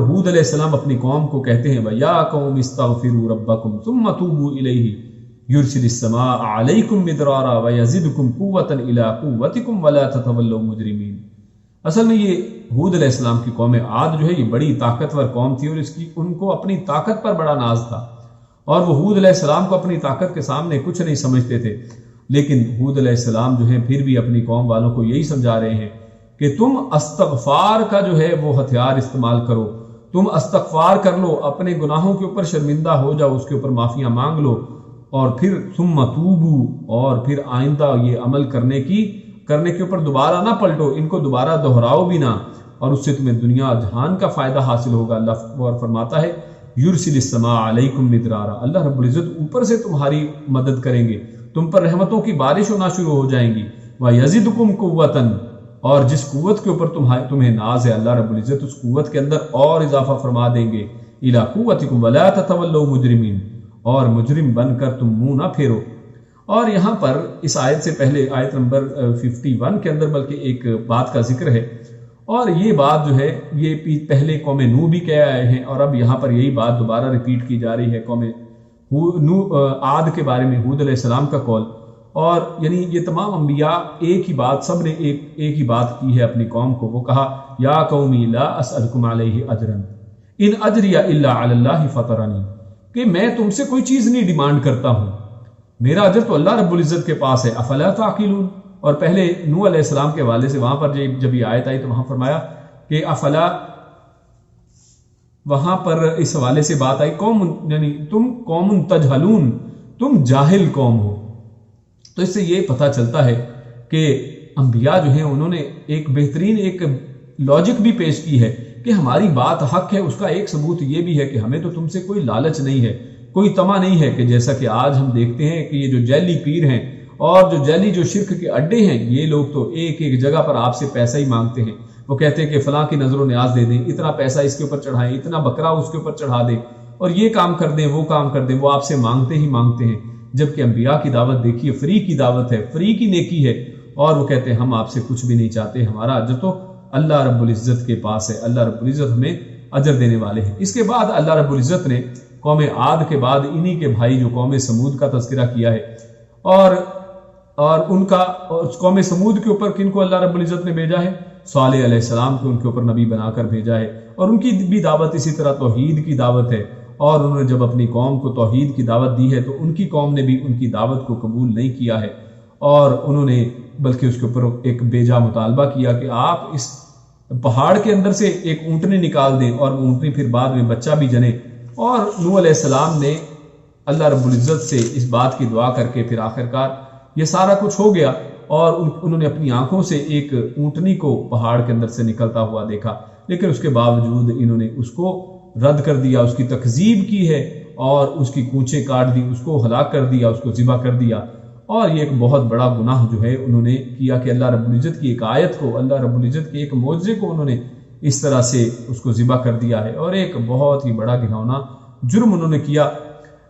ہود علیہ السلام اپنی قوم کو کہتے ہیں وَيَا قَوْمِ اسْتَغْفِرُوا رَبَّكُمْ ثُمَّ تُوبُوا إِلَيْهِ يُرْسِلِ السَّمَاءَ عَلَيْكُمْ مِدْرَارًا وَيَزِدْكُمْ قُوَّةً إِلَىٰ قُوَّتِكُمْ وَلَا تَتَوَلَّوْا مُجْرِمِينَ۔ اصل میں یہ ہود علیہ السلام کی قوم عاد جو ہے یہ بڑی طاقتور قوم تھی، اور ان کو اپنی طاقت پر بڑا ناز تھا، اور وہ ہود علیہ السلام کو اپنی طاقت کے سامنے کچھ نہیں سمجھتے تھے، لیکن ہود علیہ السلام جو ہے پھر بھی اپنی قوم والوں کو یہی سمجھا رہے ہیں کہ تم استغفار کا جو ہے وہ ہتھیار استعمال کرو، تم استغفار کر لو، اپنے گناہوں کے اوپر شرمندہ ہو جاؤ، اس کے اوپر معافیاں مانگ لو، اور پھر ثم توبو، اور پھر آئندہ یہ عمل کرنے کے اوپر دوبارہ نہ پلٹو، ان کو دوبارہ دہراؤ بھی نہ، اور اس سے تمہیں دنیا جہان کا فائدہ حاصل ہوگا۔ اللہ اور فرماتا ہے یرسل السماء علیکم مدرارا، اللہ رب العزت اوپر سے تمہاری مدد کریں گے، تم پر رحمتوں کی بارش ہونا شروع ہو جائیں گی، وَيَزِدْكُمْ قُوَّةً، اور جس قوت کے اوپر تمہیں ناز ہے اللہ رب العزت اس قوت کے اندر اور اضافہ فرما دیں گے، اِلَىٰ قُوَّتِكُمْ وَلَا تَتَوَلَّوْا مُجْرِمِينَ، اور مجرم بن کر تم منہ نہ پھیرو۔ اور یہاں پر اس آیت سے پہلے آیت نمبر 51 کے اندر بلکہ ایک بات کا ذکر ہے، اور یہ بات جو ہے یہ پہلے قوم نو بھی کہہ آئے ہیں، اور اب یہاں پر یہی بات دوبارہ ریپیٹ کی جا رہی ہے قوم عاد کے بارے میں، ہود علیہ السلام کا قول، اور یعنی یہ تمام انبیاء ایک ہی بات، سب نے ایک ہی بات کی ہے اپنی قوم کو. وہ کہا یا قومی لا اسألکم علیہ اجرا ان اجری الا علی اللہ فطرنی، کہ میں تم سے کوئی چیز نہیں ڈیمانڈ کرتا ہوں، میرا اجر تو اللہ رب العزت کے پاس ہے. افلا تعقلون. اور پہلے نوح علیہ السلام کے حوالے سے وہاں پر جب یہ آیت آئی تو وہاں فرمایا کہ افلا، وہاں پر اس حوالے سے بات آئی قوم، یعنی تم قوم تجہلون، تم جاہل قوم ہو. تو اس سے یہ پتہ چلتا ہے کہ انبیاء جو ہیں انہوں نے ایک بہترین ایک لاجک بھی پیش کی ہے کہ ہماری بات حق ہے. اس کا ایک ثبوت یہ بھی ہے کہ ہمیں تو تم سے کوئی لالچ نہیں ہے، کوئی طمع نہیں ہے کہ جیسا کہ آج ہم دیکھتے ہیں کہ یہ جو جعلی پیر ہیں اور جو جعلی جو شرک کے اڈے ہیں، یہ لوگ تو ایک ایک جگہ پر آپ سے پیسہ ہی مانگتے ہیں. وہ کہتے ہیں کہ فلاں کی نظر و نیاز دے دیں، اتنا پیسہ اس کے اوپر چڑھائیں، اتنا بکرا اس کے اوپر چڑھا دیں، اور یہ کام کر دیں، وہ کام کر دیں. وہ آپ سے مانگتے ہی مانگتے ہیں. جبکہ انبیاء کی دعوت دیکھیے، فری کی دعوت ہے، فری کی نیکی ہے، اور وہ کہتے ہیں ہم آپ سے کچھ بھی نہیں چاہتے، ہمارا اجر تو اللہ رب العزت کے پاس ہے، اللہ رب العزت ہمیں اجر دینے والے ہیں. اس کے بعد اللہ رب العزت نے قوم عاد کے بعد انہی کے بھائی جو قوم سمود کا تذکرہ کیا ہے، اور ان کا قوم سمود کے اوپر کن کو اللہ رب العزت نے بھیجا ہے؟ صالح علیہ السلام کو ان کے اوپر نبی بنا کر بھیجا ہے، اور ان کی بھی دعوت اسی طرح توحید کی دعوت ہے. اور انہوں نے جب اپنی قوم کو توحید کی دعوت دی ہے تو ان کی قوم نے بھی ان کی دعوت کو قبول نہیں کیا ہے، اور انہوں نے بلکہ اس کے اوپر ایک بیجا مطالبہ کیا کہ آپ اس پہاڑ کے اندر سے ایک اونٹنی نکال دیں، اور اونٹنی پھر بعد میں بچہ بھی جنے. اور نوح علیہ السلام نے اللہ رب العزت سے اس بات کی دعا کر کے پھر آخرکار یہ سارا کچھ ہو گیا، اور انہوں نے اپنی آنکھوں سے ایک اونٹنی کو پہاڑ کے اندر سے نکلتا ہوا دیکھا، لیکن اس کے باوجود انہوں نے اس کو رد کر دیا، اس کی تکذیب کی ہے، اور اس کی کونچیں کاٹ دی، اس کو ہلاک کر دیا، اس کو ذبح کر دیا. اور یہ ایک بہت بڑا گناہ جو ہے انہوں نے کیا کہ اللہ رب العزت کی ایک آیت کو، اللہ رب العزت کے ایک معجزے کو انہوں نے اس طرح سے اس کو ذبح کر دیا ہے، اور ایک بہت ہی بڑا گناہونا جرم انہوں نے کیا.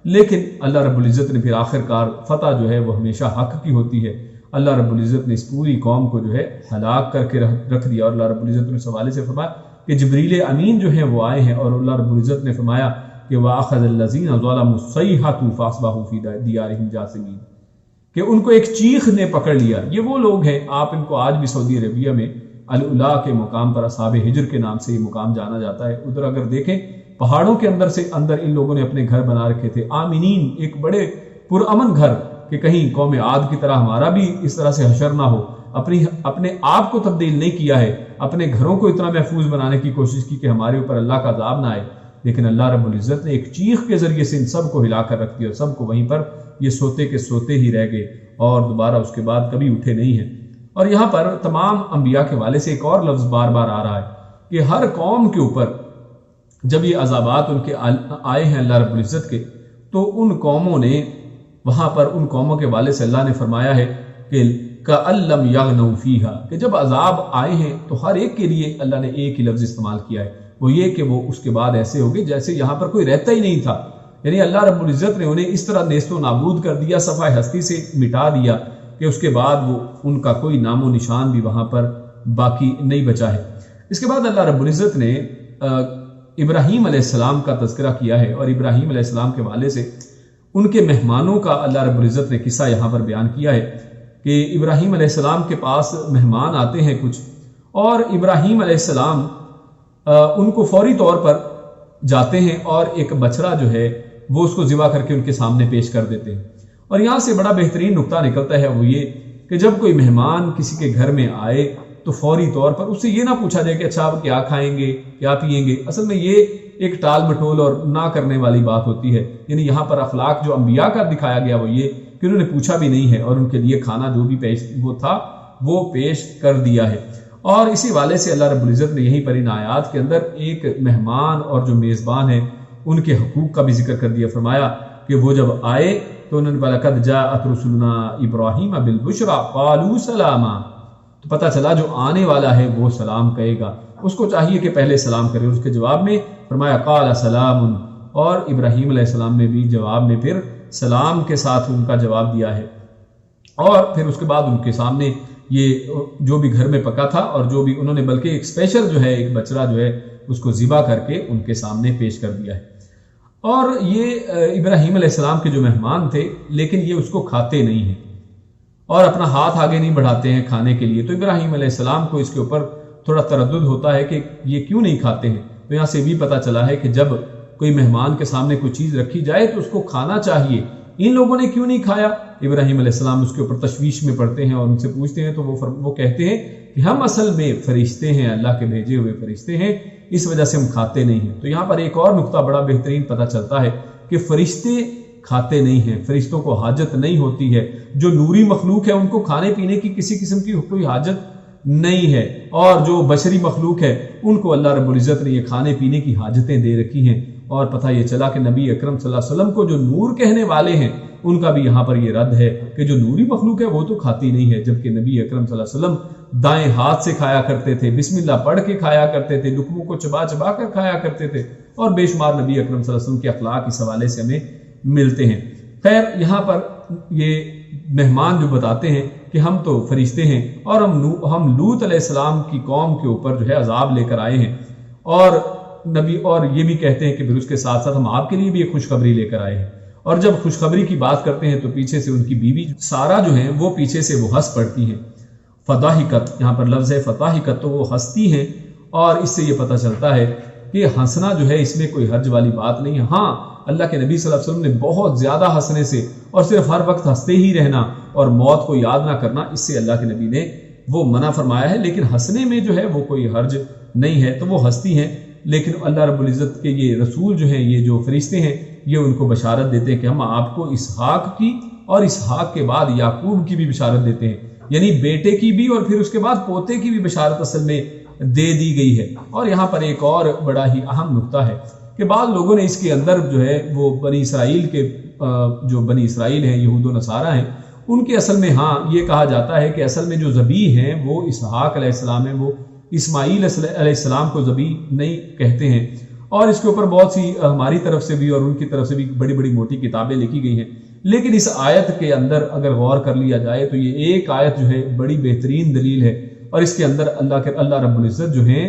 لیکن اللہ رب العزت نے پھر آخرکار فتح جو ہے وہ ہمیشہ حق کی ہوتی ہے. اللہ رب العزت نے اس پوری قوم کو جو ہے ہلاک کر کے رکھ دیا. اور اللہ رب العزت نے اس حوالے سے فرمایا کہ جبریل امین جو ہیں وہ آئے ہیں، اور اللہ رب العزت نے فرمایا کہ وَأَخَذَ الَّذِينَ ظَلَمُوا الصَّيْحَةُ فَأَصْبَحُوا فِي دِيَارِهِمْ جَاثِمِينَ، کہ ان کو ایک چیخ نے پکڑ لیا. یہ وہ لوگ ہیں، آپ ان کو آج بھی سعودی عربیہ میں العلا کے مقام پر اصحاب ہجر کے نام سے یہ مقام جانا جاتا ہے. ادھر اگر دیکھیں پہاڑوں کے اندر سے اندر ان لوگوں نے اپنے گھر بنا رکھے تھے، آمینین، ایک بڑے پرامن گھر، کہ کہیں قوم عاد کی طرح ہمارا بھی اس طرح سے حشر نہ ہو. اپنے آپ کو تبدیل نہیں کیا ہے، اپنے گھروں کو اتنا محفوظ بنانے کی کوشش کی کہ ہمارے اوپر اللہ کا عذاب نہ آئے. لیکن اللہ رب العزت نے ایک چیخ کے ذریعے سے ان سب کو ہلا کر رکھ دیا، اور سب کو وہیں پر یہ سوتے کے سوتے ہی رہ گئے، اور دوبارہ اس کے بعد کبھی اٹھے نہیں ہیں. اور یہاں پر تمام انبیاء کے حوالے سے ایک اور لفظ بار بار آ رہا ہے کہ ہر قوم کے اوپر جب یہ عذابات ان کے آئے ہیں اللہ رب العزت کے، تو ان قوموں نے وہاں پر ان قوموں کے حوالے سے اللہ نے فرمایا ہے کہ كَأَن لَّمْ يَغْنَوْا فِيهَا، کہ جب عذاب آئے ہیں تو ہر ایک کے لیے اللہ نے ایک ہی لفظ استعمال کیا ہے، وہ یہ کہ وہ اس کے بعد ایسے ہو گئے جیسے یہاں پر کوئی رہتا ہی نہیں تھا. یعنی اللہ رب العزت نے انہیں اس طرح نیست و نابود کر دیا، صفحہ ہستی سے مٹا دیا کہ اس کے بعد وہ ان کا کوئی نام و نشان بھی وہاں پر باقی نہیں بچا ہے. اس کے بعد اللہ رب العزت نے ابراہیم علیہ السلام کا تذکرہ کیا ہے، اور ابراہیم علیہ السلام کے حوالے سے ان کے مہمانوں کا اللہ رب العزت نے قصہ یہاں پر بیان کیا ہے کہ ابراہیم علیہ السلام کے پاس مہمان آتے ہیں کچھ، اور ابراہیم علیہ السلام ان کو فوری طور پر جاتے ہیں اور ایک بچڑا جو ہے وہ اس کو ذبح کر کے ان کے سامنے پیش کر دیتے ہیں. اور یہاں سے بڑا بہترین نقطہ نکلتا ہے وہ یہ کہ جب کوئی مہمان کسی کے گھر میں آئے تو فوری طور پر اس سے یہ نہ پوچھا جائے کہ اچھا آپ کیا کھائیں گے، کیا پیئیں گے. اصل میں یہ ایک ٹال مٹول اور نہ کرنے والی بات ہوتی ہے. یعنی یہاں پر اخلاق جو انبیاء کا دکھایا گیا وہ یہ کہ انہوں نے پوچھا بھی نہیں ہے، اور ان کے لیے کھانا جو بھی وہ تھا وہ پیش کر دیا ہے. اور اسی والے سے اللہ رب العزت نے یہیں پر ان آیات کے اندر ایک مہمان اور جو میزبان ہیں ان کے حقوق کا بھی ذکر کر دیا. فرمایا کہ وہ جب آئے تو انہوں نے وَلَقَدْ جَاءَتْ رُسُلُنَا إِبْرَاهِيمَ بِالْبُشْرَىٰ قَالُوا سَلَامًا، تو پتہ چلا جو آنے والا ہے وہ سلام کہے گا، اس کو چاہیے کہ پہلے سلام کرے. اس کے جواب میں فرمایا قَالَ سَلَامٌ، اور ابراہیم علیہ السلام نے بھی جواب میں پھر سلام کے ساتھ ان کا جواب دیا ہے. اور پھر اس کے بعد ان کے سامنے یہ جو بھی گھر میں پکا تھا اور جو بھی انہوں نے بلکہ ایک اسپیشل جو ہے ایک بچڑا جو ہے اس کو ذبح کر کے ان کے سامنے پیش کر دیا ہے. اور یہ ابراہیم علیہ السلام کے جو مہمان تھے لیکن یہ اس کو کھاتے نہیں ہیں. اور اپنا ہاتھ آگے نہیں بڑھاتے ہیں کھانے کے لیے. تو ابراہیم علیہ السلام کو اس کے اوپر تھوڑا تردد ہوتا ہے کہ یہ کیوں نہیں کھاتے ہیں. تو یہاں سے بھی پتہ چلا ہے کہ جب کوئی مہمان کے سامنے کوئی چیز رکھی جائے تو اس کو کھانا چاہیے. ان لوگوں نے کیوں نہیں کھایا؟ ابراہیم علیہ السلام اس کے اوپر تشویش میں پڑتے ہیں اور ان سے پوچھتے ہیں. تو وہ کہتے ہیں کہ ہم اصل میں فرشتے ہیں، اللہ کے بھیجے ہوئے فرشتے ہیں، اس وجہ سے ہم کھاتے نہیں ہیں. تو یہاں پر ایک اور نقطہ بڑا بہترین پتہ چلتا ہے کہ فرشتے کھاتے نہیں ہیں، فرشتوں کو حاجت نہیں ہوتی ہے. جو نوری مخلوق ہے ان کو کھانے پینے کی کسی قسم کی کوئی حاجت نہیں ہے، اور جو بشری مخلوق ہے ان کو اللہ رب العزت نے یہ کھانے پینے کی حاجتیں دے رکھی ہیں. اور پتہ یہ چلا کہ نبی اکرم صلی اللہ علیہ وسلم کو جو نور کہنے والے ہیں ان کا بھی یہاں پر یہ رد ہے کہ جو نوری مخلوق ہے وہ تو کھاتی نہیں ہے، جبکہ نبی اکرم صلی اللہ علیہ وسلم دائیں ہاتھ سے کھایا کرتے تھے، بسم اللہ پڑھ کے کھایا کرتے تھے، لقموں کو چبا چبا کر کھایا کرتے تھے، اور بے شمار نبی اکرم صلی اللہ علیہ وسلم کے اخلاق اس حوالے سے ہمیں ملتے ہیں. خیر، یہاں پر یہ مہمان جو بتاتے ہیں کہ ہم تو فرشتے ہیں اور ہم لوط علیہ السلام کی قوم کے اوپر جو ہے عذاب لے کر آئے ہیں، اور نبی اور یہ بھی کہتے ہیں کہ پھر اس کے ساتھ ساتھ ہم آپ کے لیے بھی ایک خوشخبری لے کر آئے ہیں. اور جب خوشخبری کی بات کرتے ہیں تو پیچھے سے ان کی بیوی سارا جو ہیں وہ پیچھے سے وہ ہنس پڑتی ہیں. فضاحکت، یہاں پر لفظ ہے فضاحکت، تو وہ ہنستی ہیں، اور اس سے یہ پتہ چلتا ہے کہ ہنسنا جو ہے اس میں کوئی حرج والی بات نہیں ہے. ہاں، اللہ کے نبی صلی اللہ علیہ وسلم نے بہت زیادہ ہنسنے سے اور صرف ہر وقت ہنستے ہی رہنا اور موت کو یاد نہ کرنا، اس سے اللہ کے نبی نے وہ منع فرمایا ہے. لیکن ہنسنے میں جو ہے وہ کوئی حرج نہیں ہے، تو وہ ہنستی ہیں. لیکن اللہ رب العزت کے یہ رسول جو ہیں، یہ جو فرشتے ہیں، یہ ان کو بشارت دیتے ہیں کہ ہم آپ کو اسحاق کی اور اسحاق کے بعد یعقوب کی بھی بشارت دیتے ہیں، یعنی بیٹے کی بھی اور پھر اس کے بعد پوتے کی بھی بشارت اصل میں دے دی گئی ہے. اور یہاں پر ایک اور بڑا ہی اہم نقطہ ہے کہ بعض لوگوں نے اس کے اندر جو ہے وہ بنی اسرائیل کے جو بنی اسرائیل ہیں، یہود و نصارہ ہیں، ان کے اصل میں ہاں یہ کہا جاتا ہے کہ اصل میں جو ذبیح ہیں وہ اسحاق علیہ السلام ہیں، وہ اسماعیل علیہ السلام کو ذبیح نہیں کہتے ہیں. اور اس کے اوپر بہت سی ہماری طرف سے بھی اور ان کی طرف سے بھی بڑی بڑی موٹی کتابیں لکھی گئی ہیں. لیکن اس آیت کے اندر اگر غور کر لیا جائے تو یہ ایک آیت جو ہے بڑی بہترین دلیل ہے، اور اس کے اندر اللہ رب العزت جو ہیں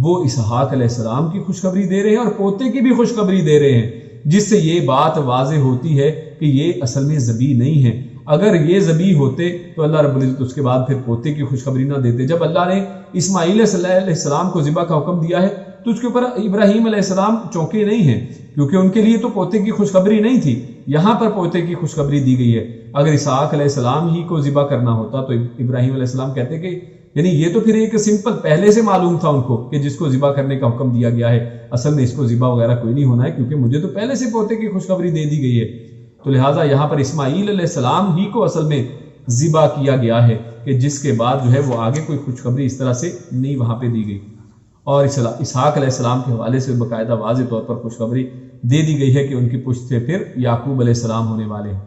وہ اسحاق علیہ السلام کی خوشخبری دے رہے ہیں اور پوتے کی بھی خوشخبری دے رہے ہیں، جس سے یہ بات واضح ہوتی ہے کہ یہ اصل میں ذبیح نہیں ہے. اگر یہ ذبیح ہوتے تو اللہ رب العزت اس کے بعد پھر پوتے کی خوشخبری نہ دیتے. جب اللہ نے اسماعیل علیہ السلام کو ذبح کا حکم دیا ہے تو اس کے اوپر ابراہیم علیہ السلام چونکے نہیں ہیں، کیونکہ ان کے لیے تو پوتے کی خوشخبری نہیں تھی. یہاں پر پوتے کی خوشخبری دی گئی ہے. اگر اسحاق علیہ السلام ہی کو ذبح کرنا ہوتا تو ابراہیم علیہ السلام کہتے کہ یعنی یہ تو پھر ایک سمپل پہلے سے معلوم تھا ان کو کہ جس کو ذبح کرنے کا حکم دیا گیا ہے اصل میں اس کو ذبح وغیرہ کوئی نہیں ہونا ہے، کیونکہ مجھے تو پہلے سے پوتے کی خوشخبری دے دی گئی ہے. تو لہٰذا یہاں پر اسماعیل علیہ السلام ہی کو اصل میں ذبح کیا گیا ہے، کہ جس کے بعد جو ہے وہ آگے کوئی خوشخبری اس طرح سے نہیں وہاں پہ دی گئی. اور اسحاق علیہ السلام کے حوالے سے باقاعدہ واضح طور پر خوشخبری دے دی گئی ہے کہ ان کی پشت سے پھر یعقوب علیہ السلام ہونے والے ہیں.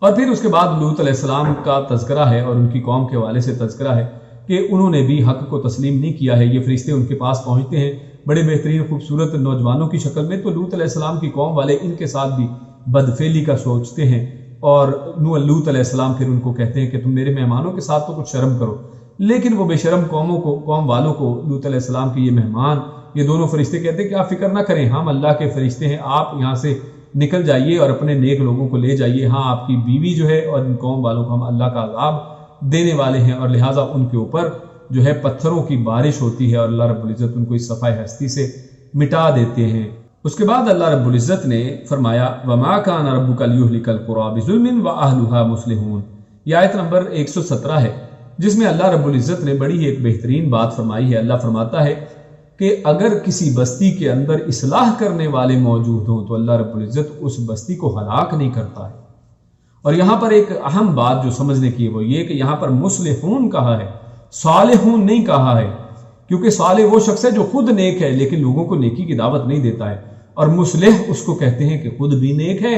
اور پھر اس کے بعد لوط علیہ السلام کا تذکرہ ہے اور ان کی قوم کے حوالے سے تذکرہ ہے کہ انہوں نے بھی حق کو تسلیم نہیں کیا ہے. یہ فرشتے ان کے پاس پہنچتے ہیں بڑے بہترین خوبصورت نوجوانوں کی شکل میں، تو لوط علیہ السلام کی قوم والے ان کے ساتھ بھی بدفعلی کا سوچتے ہیں، اور لوط علیہ السلام پھر ان کو کہتے ہیں کہ تم میرے مہمانوں کے ساتھ تو کچھ شرم کرو. لیکن وہ بے شرم قوم والوں کو لوط علیہ السلام کے یہ مہمان، یہ دونوں فرشتے کہتے ہیں کہ آپ فکر نہ کریں، ہم اللہ کے فرشتے ہیں، آپ یہاں سے نکل جائیے اور اپنے نیک لوگوں کو لے جائیے. ہاں، آپ کی بیوی جو ہے اور ان قوم والوں کو ہم اللہ کا عذاب دینے والے ہیں، اور لہٰذا ان کے اوپر جو ہے پتھروں کی بارش ہوتی ہے اور اللہ رب العزت ان کو اس صفحہ ہستی سے مٹا دیتے ہیں. اس کے بعد اللہ رب العزت نے فرمایا وَمَا كَانَ رَبُّكَ لِيُهْلِكَ الْقُرَىٰ بِظُلْمٍ وَأَهْلُهَا مُصْلِحُونَ. یہ آیت نمبر 117 ہے، جس میں اللہ رب العزت نے بڑی ایک بہترین بات فرمائی ہے. اللہ فرماتا ہے کہ اگر کسی بستی کے اندر اصلاح کرنے والے موجود ہوں تو اللہ رب العزت اس بستی کو ہلاک نہیں کرتا ہے. اور یہاں پر ایک اہم بات جو سمجھنے کی ہے وہ یہ کہ یہاں پر مصلحون کہا ہے، صالحون نہیں کہا ہے، کیونکہ صالح وہ شخص ہے جو خود نیک ہے لیکن لوگوں کو نیکی کی دعوت نہیں دیتا ہے، اور مصلح اس کو کہتے ہیں کہ خود بھی نیک ہے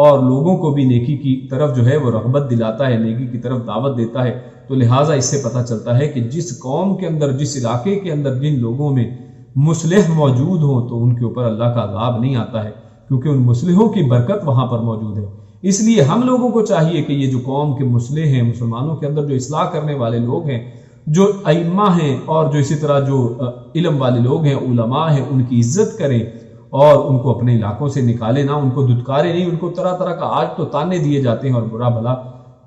اور لوگوں کو بھی نیکی کی طرف جو ہے وہ رغبت دلاتا ہے، نیکی کی طرف دعوت دیتا ہے. تو لہٰذا اس سے پتہ چلتا ہے کہ جس قوم کے اندر، جس علاقے کے اندر جن لوگوں میں مصلح موجود ہوں تو ان کے اوپر اللہ کا عذاب نہیں آتا ہے، کیونکہ ان مصلحوں کی برکت وہاں پر موجود ہے. اس لیے ہم لوگوں کو چاہیے کہ یہ جو قوم کے مصلح ہیں، مسلمانوں کے اندر جو اصلاح کرنے والے لوگ ہیں، جو ائمہ ہیں اور جو اسی طرح جو علم والے لوگ ہیں، علماء ہیں، ان کی عزت کریں اور ان کو اپنے علاقوں سے نکالے نہ، ان کو دھتکارے نہیں. ان کو طرح طرح کا آج تو تانے دیے جاتے ہیں اور برا بھلا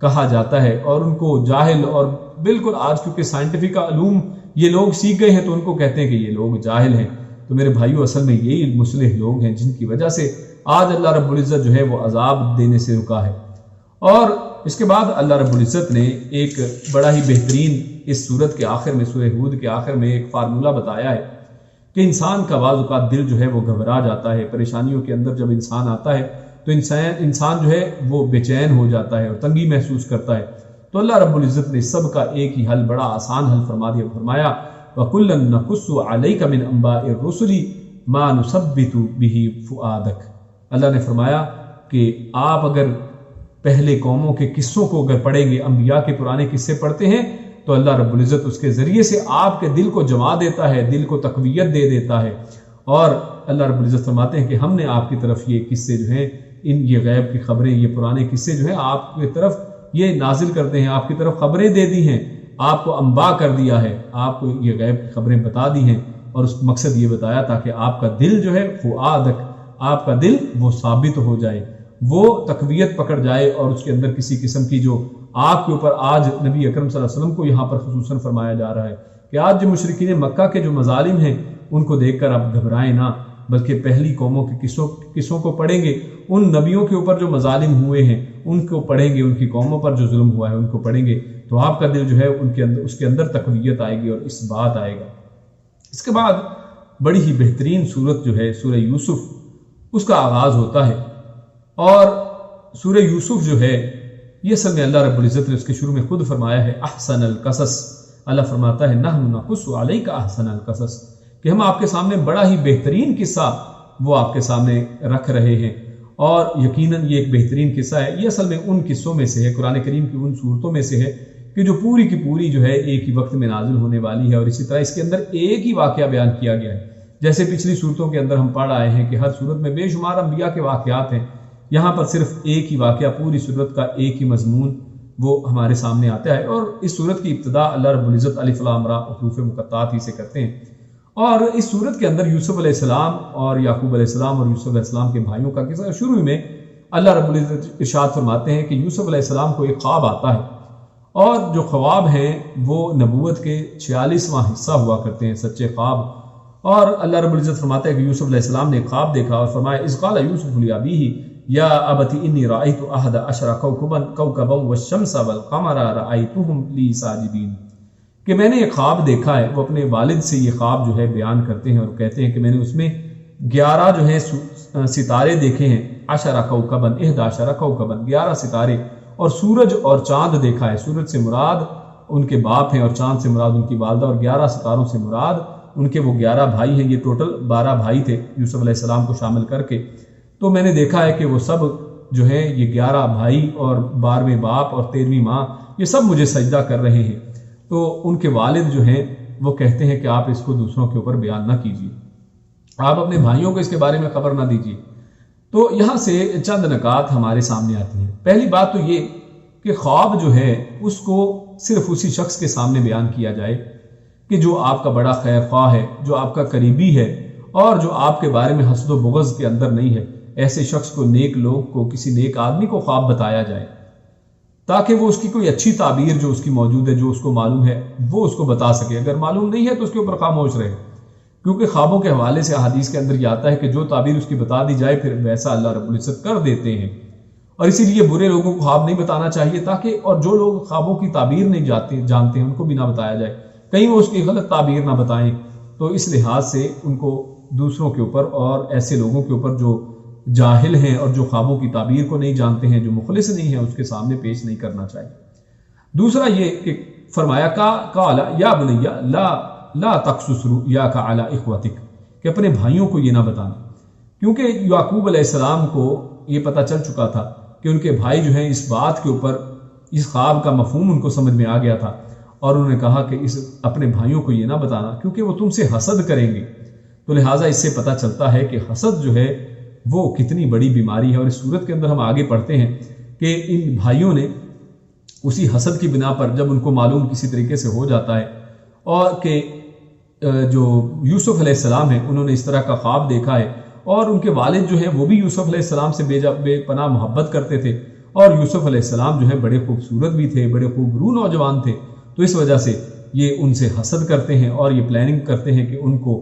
کہا جاتا ہے، اور ان کو جاہل، اور بالکل آج کیونکہ سائنٹیفک علوم یہ لوگ سیکھ گئے ہیں تو ان کو کہتے ہیں کہ یہ لوگ جاہل ہیں۔ تو میرے بھائیو، اصل میں یہی مصلح لوگ ہیں جن کی وجہ سے آج اللہ رب العزت جو ہے وہ عذاب دینے سے رکا ہے۔ اور اس کے بعد اللہ رب العزت نے ایک بڑا ہی بہترین اس سورت کے آخر میں، سورہ ہود کے آخر میں ایک فارمولہ بتایا ہے کہ انسان کا بعض اوقات دل جو ہے وہ گھبرا جاتا ہے، پریشانیوں کے اندر جب انسان آتا ہے تو انسان جو ہے وہ بے چین ہو جاتا ہے اور تنگی محسوس کرتا ہے۔ تو اللہ رب العزت نے سب کا ایک ہی حل، بڑا آسان حل فرما دیا، فرمایا وَكُلًّا نَقُصُّ عَلَيْكَ مِنْ أَنْبَاءِ الرُّسُلِ مَا نُثَبِّتُ بِهِ فُؤَادَكَ۔ اللہ نے فرمایا کہ آپ اگر پہلے قوموں کے قصوں کو اگر پڑھیں گے، انبیاء کے پرانے قصے پڑھتے ہیں تو اللہ رب العزت اس کے ذریعے سے آپ کے دل کو جما دیتا ہے، دل کو تقویت دے دیتا ہے۔ اور اللہ رب العزت فرماتے ہیں کہ ہم نے آپ کی طرف یہ قصے جو ہیں، یہ غیب کی خبریں، یہ پرانے قصے جو ہیں آپ کی طرف یہ نازل کرتے ہیں، آپ کی طرف خبریں دے دی ہیں، آپ کو انباء کر دیا ہے، آپ کو یہ غیب کی خبریں بتا دی ہیں، اور اس مقصد یہ بتایا تاکہ آپ کا دل جو ہے فؤادک، آپ کا دل وہ ثابت ہو جائے، وہ تقویت پکڑ جائے، اور اس کے اندر کسی قسم کی جو آپ کے اوپر آج نبی اکرم صلی اللہ علیہ وسلم کو یہاں پر خصوصاً فرمایا جا رہا ہے کہ آج جو مشرکین مکہ کے جو مظالم ہیں ان کو دیکھ کر آپ گھبرائیں نہ، بلکہ پہلی قوموں کے قصوں کو پڑھیں گے، ان نبیوں کے اوپر جو مظالم ہوئے ہیں ان کو پڑھیں گے، ان کی قوموں پر جو ظلم ہوا ہے ان کو پڑھیں گے، تو آپ کا دل جو ہے اس کے اندر تقویت آئے گی اور اس بات آئے گا۔ اس کے بعد بڑی ہی بہترین سورت جو ہے سورہ یوسف، اس کا آغاز ہوتا ہے، اور سورہ یوسف جو ہے یہ اصل میں اللہ رب العزت نے اس کے شروع میں خود فرمایا ہے احسن القصص۔ اللہ فرماتا ہے نحن نقص علیک احسن القصص، کہ ہم آپ کے سامنے بڑا ہی بہترین قصہ وہ آپ کے سامنے رکھ رہے ہیں، اور یقیناً یہ ایک بہترین قصہ ہے۔ یہ اصل میں ان قصوں میں سے ہے، قرآن کریم کی ان صورتوں میں سے ہے کہ جو پوری کی پوری جو ہے ایک ہی وقت میں نازل ہونے والی ہے، اور اسی طرح اس کے اندر ایک ہی واقعہ بیان کیا گیا ہے۔ جیسے پچھلی صورتوں کے اندر ہم پڑھ آئے ہیں کہ ہر صورت میں بے شمار انبیاء کے واقعات ہیں، یہاں پر صرف ایک ہی واقعہ، پوری صورت کا ایک ہی مضمون وہ ہمارے سامنے آتا ہے، اور اس صورت کی ابتدا اللہ رب العزت الف لام را حروف مقطعات ہی سے کرتے ہیں۔ اور اس صورت کے اندر یوسف علیہ السلام اور یعقوب علیہ السلام اور یوسف علیہ السلام کے بھائیوں کا قصہ شروع میں اللہ رب العزت ارشاد فرماتے ہیں کہ یوسف علیہ السلام کو ایک خواب آتا ہے، اور جو خواب ہیں وہ نبوت کے 46واں حصہ ہوا کرتے ہیں، سچے خواب۔ اور اللہ رب العزت فرماتا ہے کہ یوسف علیہ السلام نے خواب دیکھا اور فرمایا اذ قال یوسف لابیہ یا ابت انی رأیت احد عشر کوکبا والشمس والقمر رأیتهم لی ساجدین، کہ میں نے ایک خواب دیکھا ہے۔ وہ اپنے والد سے یہ خواب جو ہے بیان کرتے ہیں اور کہتے ہیں کہ میں نے اس میں 11 جو ہے ستارے دیکھے ہیں، 10 کوکبا 11 کوکبا 11 ستارے، اور سورج اور چاند دیکھا ہے۔ سورج سے مراد ان کے باپ ہیں، اور چاند سے مراد ان کی والدہ، اور 11 ستاروں سے مراد ان کے وہ 11 بھائی ہیں۔ یہ ٹوٹل 12 بھائی تھے یوسف علیہ السلام کو شامل کر کے۔ تو میں نے دیکھا ہے کہ وہ سب جو ہے یہ 11 بھائی اور 12ویں باپ اور 13ویں ماں، یہ سب مجھے سجدہ کر رہے ہیں۔ تو ان کے والد جو ہیں وہ کہتے ہیں کہ آپ اس کو دوسروں کے اوپر بیان نہ کیجیے، آپ اپنے بھائیوں کو اس کے بارے میں خبر نہ دیجیے۔ تو یہاں سے چند نکات ہمارے سامنے آتی ہیں۔ پہلی بات تو یہ کہ خواب جو ہے اس کو صرف اسی شخص کے سامنے بیان کیا جائے کہ جو آپ کا بڑا خیر خواہ ہے، جو آپ کا قریبی ہے، اور جو آپ کے بارے میں حسد و بغض کے اندر نہیں ہے۔ ایسے شخص کو، نیک لوگ کو، کسی نیک آدمی کو خواب بتایا جائے تاکہ وہ اس کی کوئی اچھی تعبیر جو اس کی موجود ہے، جو اس کو معلوم ہے، وہ اس کو بتا سکے۔ اگر معلوم نہیں ہے تو اس کے اوپر خاموش رہے، کیونکہ خوابوں کے حوالے سے احادیث کے اندر یہ آتا ہے کہ جو تعبیر اس کی بتا دی جائے پھر ویسا اللہ رب العزت کر دیتے ہیں، اور اسی لیے برے لوگوں کو خواب نہیں بتانا چاہیے تاکہ، اور جو لوگ خوابوں کی تعبیر نہیں جانتے ہیں ان کو بھی نہ بتایا جائے، کہیں وہ اس کی غلط تعبیر نہ بتائیں۔ تو اس لحاظ سے ان کو دوسروں کے اوپر اور ایسے لوگوں کے اوپر جو جاہل ہیں اور جو خوابوں کی تعبیر کو نہیں جانتے ہیں، جو مخلص نہیں ہیں، اس کے سامنے پیش نہیں کرنا چاہیے۔ دوسرا یہ کہ فرمایا قال یا بنی لا تقصص رؤیاک علی اخوتک، کہ اپنے بھائیوں کو یہ نہ بتانا، کیونکہ یعقوب علیہ السلام کو یہ پتہ چل چکا تھا کہ ان کے بھائی جو ہیں اس بات کے اوپر، اس خواب کا مفہوم ان کو سمجھ میں آ گیا تھا، اور انہوں نے کہا کہ اپنے بھائیوں کو یہ نہ بتانا کیونکہ وہ تم سے حسد کریں گے۔ تو لہٰذا اس سے پتہ چلتا ہے کہ حسد جو ہے وہ کتنی بڑی بیماری ہے، اور اس صورت کے اندر ہم آگے پڑھتے ہیں کہ ان بھائیوں نے اسی حسد کی بنا پر، جب ان کو معلوم کسی طریقے سے ہو جاتا ہے اور کہ جو یوسف علیہ السلام ہیں انہوں نے اس طرح کا خواب دیکھا ہے، اور ان کے والد جو ہے وہ بھی یوسف علیہ السلام سے بے پناہ محبت کرتے تھے، اور یوسف علیہ السلام جو ہے بڑے خوبصورت بھی تھے، بڑے خوبرو نوجوان تھے، تو اس وجہ سے یہ ان سے حسد کرتے ہیں اور یہ پلاننگ کرتے ہیں کہ ان کو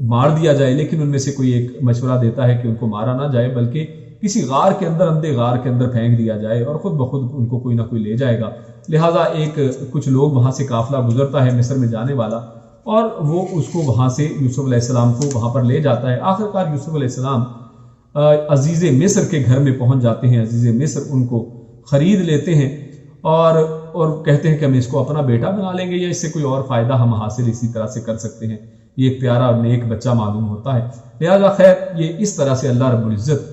مار دیا جائے، لیکن ان میں سے کوئی ایک مشورہ دیتا ہے کہ ان کو مارا نہ جائے بلکہ کسی غار کے اندر، اندھے غار کے اندر پھینک دیا جائے اور خود بخود ان کو کوئی نہ کوئی لے جائے گا۔ لہٰذا کچھ لوگ وہاں سے قافلہ گزرتا ہے مصر میں جانے والا، اور وہ اس کو وہاں سے یوسف علیہ السلام کو وہاں پر لے جاتا ہے۔ آخرکار یوسف علیہ السلام عزیز مصر کے گھر میں پہنچ جاتے ہیں، عزیز مصر ان کو خرید لیتے ہیں اور کہتے ہیں کہ ہم اس کو اپنا بیٹا بنا لیں گے یا اس سے کوئی اور فائدہ ہم حاصل اسی طرح سے کر سکتے ہیں۔ یہ ایک پیارا اور نیک بچہ معلوم ہوتا ہے۔ لہذا خیر یہ اس طرح سے اللہ رب العزت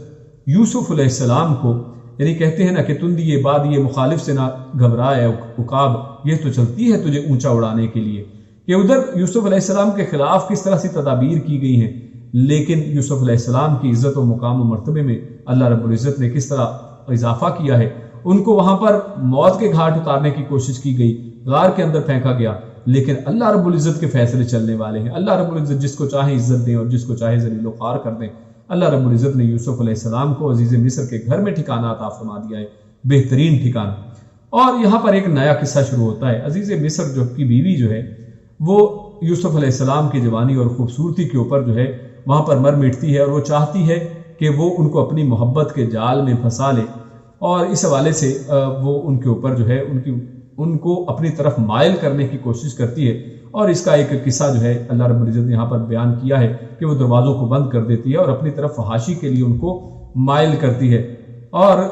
یوسف علیہ السلام کو، یعنی کہتے ہیں نا کہ تندی یہ بات یہ مخالف سے نہ گھبرائے عقاب، یہ تو چلتی ہے تجھے اونچا اڑانے کے لیے، کہ ادھر یوسف علیہ السلام کے خلاف کس طرح سے تدابیر کی گئی ہیں، لیکن یوسف علیہ السلام کی عزت و مقام و مرتبے میں اللہ رب العزت نے کس طرح اضافہ کیا ہے۔ ان کو وہاں پر موت کے گھاٹ اتارنے کی کوشش کی گئی، غار کے اندر پھینکا گیا، لیکن اللہ رب العزت کے فیصلے چلنے والے ہیں۔ اللہ رب العزت جس کو چاہے عزت دیں اور جس کو چاہے ذلیل و خوار کر دیں۔ اللہ رب العزت نے یوسف علیہ السلام کو عزیز مصر کے گھر میں ٹھکانہ عطا فرما دیا ہے، بہترین ٹھکانہ۔ اور یہاں پر ایک نیا قصہ شروع ہوتا ہے۔ عزیز مصر جو کی بیوی جو ہے وہ یوسف علیہ السلام کی جوانی اور خوبصورتی کے اوپر جو ہے وہاں پر مر مٹتی ہے، اور وہ چاہتی ہے کہ وہ ان کو اپنی محبت کے جال میں پھنسا لے، اور اس حوالے سے وہ ان کے اوپر جو ہے ان کو اپنی طرف مائل کرنے کی کوشش کرتی ہے۔ اور اس کا ایک قصہ جو ہے اللہ رب العزت نے یہاں پر بیان کیا ہے کہ وہ دروازوں کو بند کر دیتی ہے اور اپنی طرف فحاشی کے لیے ان کو مائل کرتی ہے۔ اور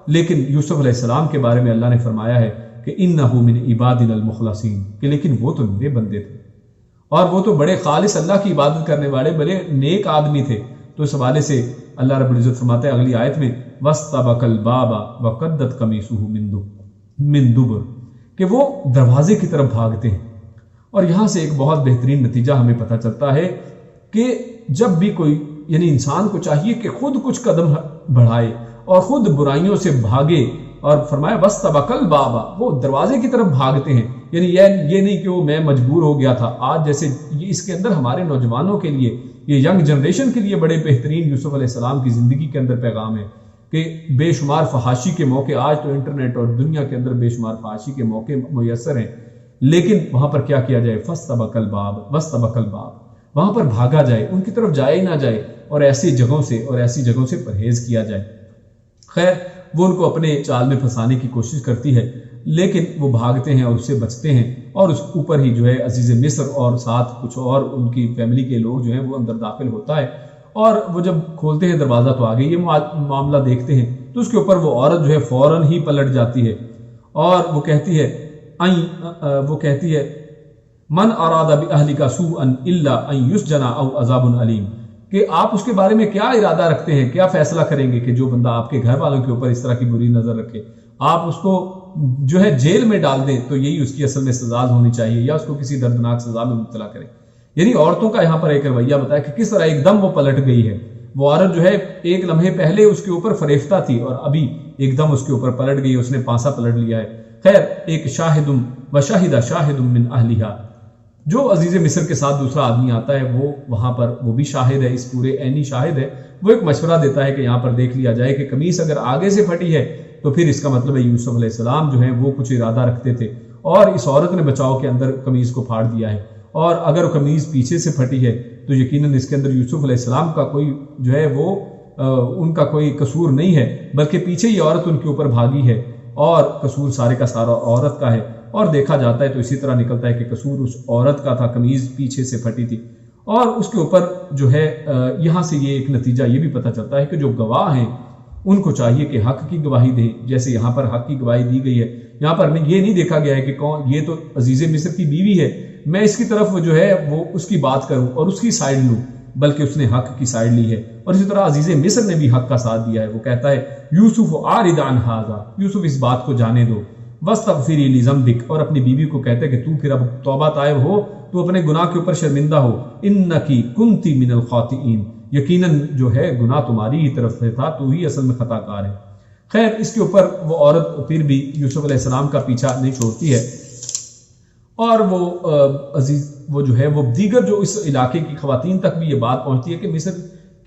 لیکن یوسف علیہ السلام کے بارے میں اللہ نے فرمایا ہے کہ انہ من عبادنا المخلصین، کہ لیکن وہ تو میرے بندے تھے اور وہ تو بڑے خالص اللہ کی عبادت کرنے والے بڑے نیک آدمی تھے۔ تو اس حوالے سے اللہ رب العزت فرماتا ہے اگلی آیت میں وَاسْتَبَقَ الْبَابَ وَقَدَّتْ قَمِيصُهُ مِن دُبُرٍ، کہ وہ دروازے کی طرف بھاگتے ہیں۔ اور یہاں سے ایک بہت بہترین نتیجہ ہمیں پتہ چلتا ہے کہ جب بھی کوئی، یعنی انسان کو چاہیے کہ خود کچھ قدم بڑھائے اور خود برائیوں سے بھاگے، اور فرمایا وَاسْتَبَقَ الْبَابَ، وہ دروازے کی طرف بھاگتے ہیں۔ یعنی یہ نہیں کہ وہ میں مجبور ہو گیا تھا۔ آج جیسے اس کے اندر ہمارے نوجوانوں کے لیے، یہ ینگ جنریشن کے لیے بڑے بہترین یوسف علیہ السلام کی زندگی کے اندر پیغام ہے کہ بے شمار فحاشی کے موقع، آج تو انٹرنیٹ اور دنیا کے اندر بے شمار فحاشی کے موقع میسر ہیں، لیکن وہاں پر کیا کیا جائے؟ فَاسْتَبَقَ الْبَابَ وَاسْتَبَقَ الْبَابَ، وہاں پر بھاگا جائے، ان کی طرف جائے ہی نہ جائے، اور ایسی جگہوں سے پرہیز کیا جائے۔ خیر وہ ان کو اپنے چال میں پھنسانے کی کوشش کرتی ہے، لیکن وہ بھاگتے ہیں اور اس سے بچتے ہیں، اور اس اوپر ہی جو ہے عزیز مصر اور ساتھ کچھ اور ان کی فیملی کے لوگ جو ہیں وہ اندر داخل ہوتا ہے، اور وہ جب کھولتے ہیں دروازہ تو آگے یہ معاملہ دیکھتے ہیں، تو اس کے اوپر وہ عورت جو ہے فوراً ہی پلٹ جاتی ہے، اور وہ کہتی ہے من اراد باہلک سوءا الا ان یسجن او عذاب علیم، کہ آپ اس کے بارے میں کیا ارادہ رکھتے ہیں، کیا فیصلہ کریں گے کہ جو بندہ آپ کے گھر والوں کے اوپر اس طرح کی بری نظر رکھے، آپ اس کو جو ہے جیل میں ڈال دیں تو یہی اس کی اصل میں سزا ہونی چاہیے، یا اس کو کسی دردناک سزا میں مبتلا کریں۔ یعنی عورتوں کا یہاں پر ایک رویہ بتایا کہ کس طرح ایک دم وہ پلٹ گئی ہے۔ وہ عورت جو ہے ایک لمحے پہلے اس کے اوپر فریفتہ تھی اور ابھی ایک دم اس کے اوپر پلٹ گئی، اس نے پانسا پلٹ لیا ہے۔ خیر ایک شاہد شاہد من اہلہا، جو عزیز مصر کے ساتھ دوسرا آدمی آتا ہے وہ وہاں پر وہ بھی شاہد ہے، اس پورے عینی شاہد ہے۔ وہ ایک مشورہ دیتا ہے کہ یہاں پر دیکھ لیا جائے کہ قمیص اگر آگے سے پھٹی ہے تو پھر اس کا مطلب ہے یوسف علیہ السلام جو ہیں وہ کچھ ارادہ رکھتے تھے، اور اس عورت نے بچاؤ کے اندر قمیص کو پھاڑ دیا ہے، اور اگر قمیص پیچھے سے پھٹی ہے تو یقیناً اس کے اندر یوسف علیہ السلام کا کوئی جو ہے وہ ان کا کوئی قصور نہیں ہے، بلکہ پیچھے یہ عورت ان کے اوپر بھاگی ہے، اور قصور سارے کا سارا عورت کا ہے۔ اور دیکھا جاتا ہے تو اسی طرح نکلتا ہے کہ قصور اس عورت کا تھا، قمیض پیچھے سے پھٹی تھی۔ اور اس کے اوپر جو ہے یہاں سے یہ ایک نتیجہ یہ بھی پتہ چلتا ہے کہ جو گواہ ہیں ان کو چاہیے کہ حق کی گواہی دیں، جیسے یہاں پر حق کی گواہی دی گئی ہے۔ یہاں پر یہ نہیں دیکھا گیا ہے کہ کون، یہ تو عزیز مصر کی بیوی ہے، میں اس کی طرف جو ہے وہ اس کی بات کروں اور اس کی سائڈ لوں، بلکہ اس نے حق کی سائڈ لی ہے۔ اور اسی طرح عزیز مصر نے بھی حق کا ساتھ دیا ہے۔ وہ کہتا ہے یوسف اعرض عن ھذا، یوسف اس بات کو جانے دو، واستغفری لذنبک، اور اپنی بیوی کو کہتے کہ تو پھر اب توبہ طائب ہو، تو اپنے گناہ کے اوپر شرمندہ ہو، انکی کنتی من الخاطئین، یقیناً جو ہے گناہ تمہاری ہی طرف سے تھا، تو ہی اصل میں خطا کار ہے۔ خیر اس کے اوپر وہ عورت پھر بھی یوسف علیہ السلام کا پیچھا نہیں چھوڑتی ہے، اور وہ عزیز وہ جو ہے وہ دیگر جو اس علاقے کی خواتین تک بھی یہ بات پہنچتی ہے کہ مصر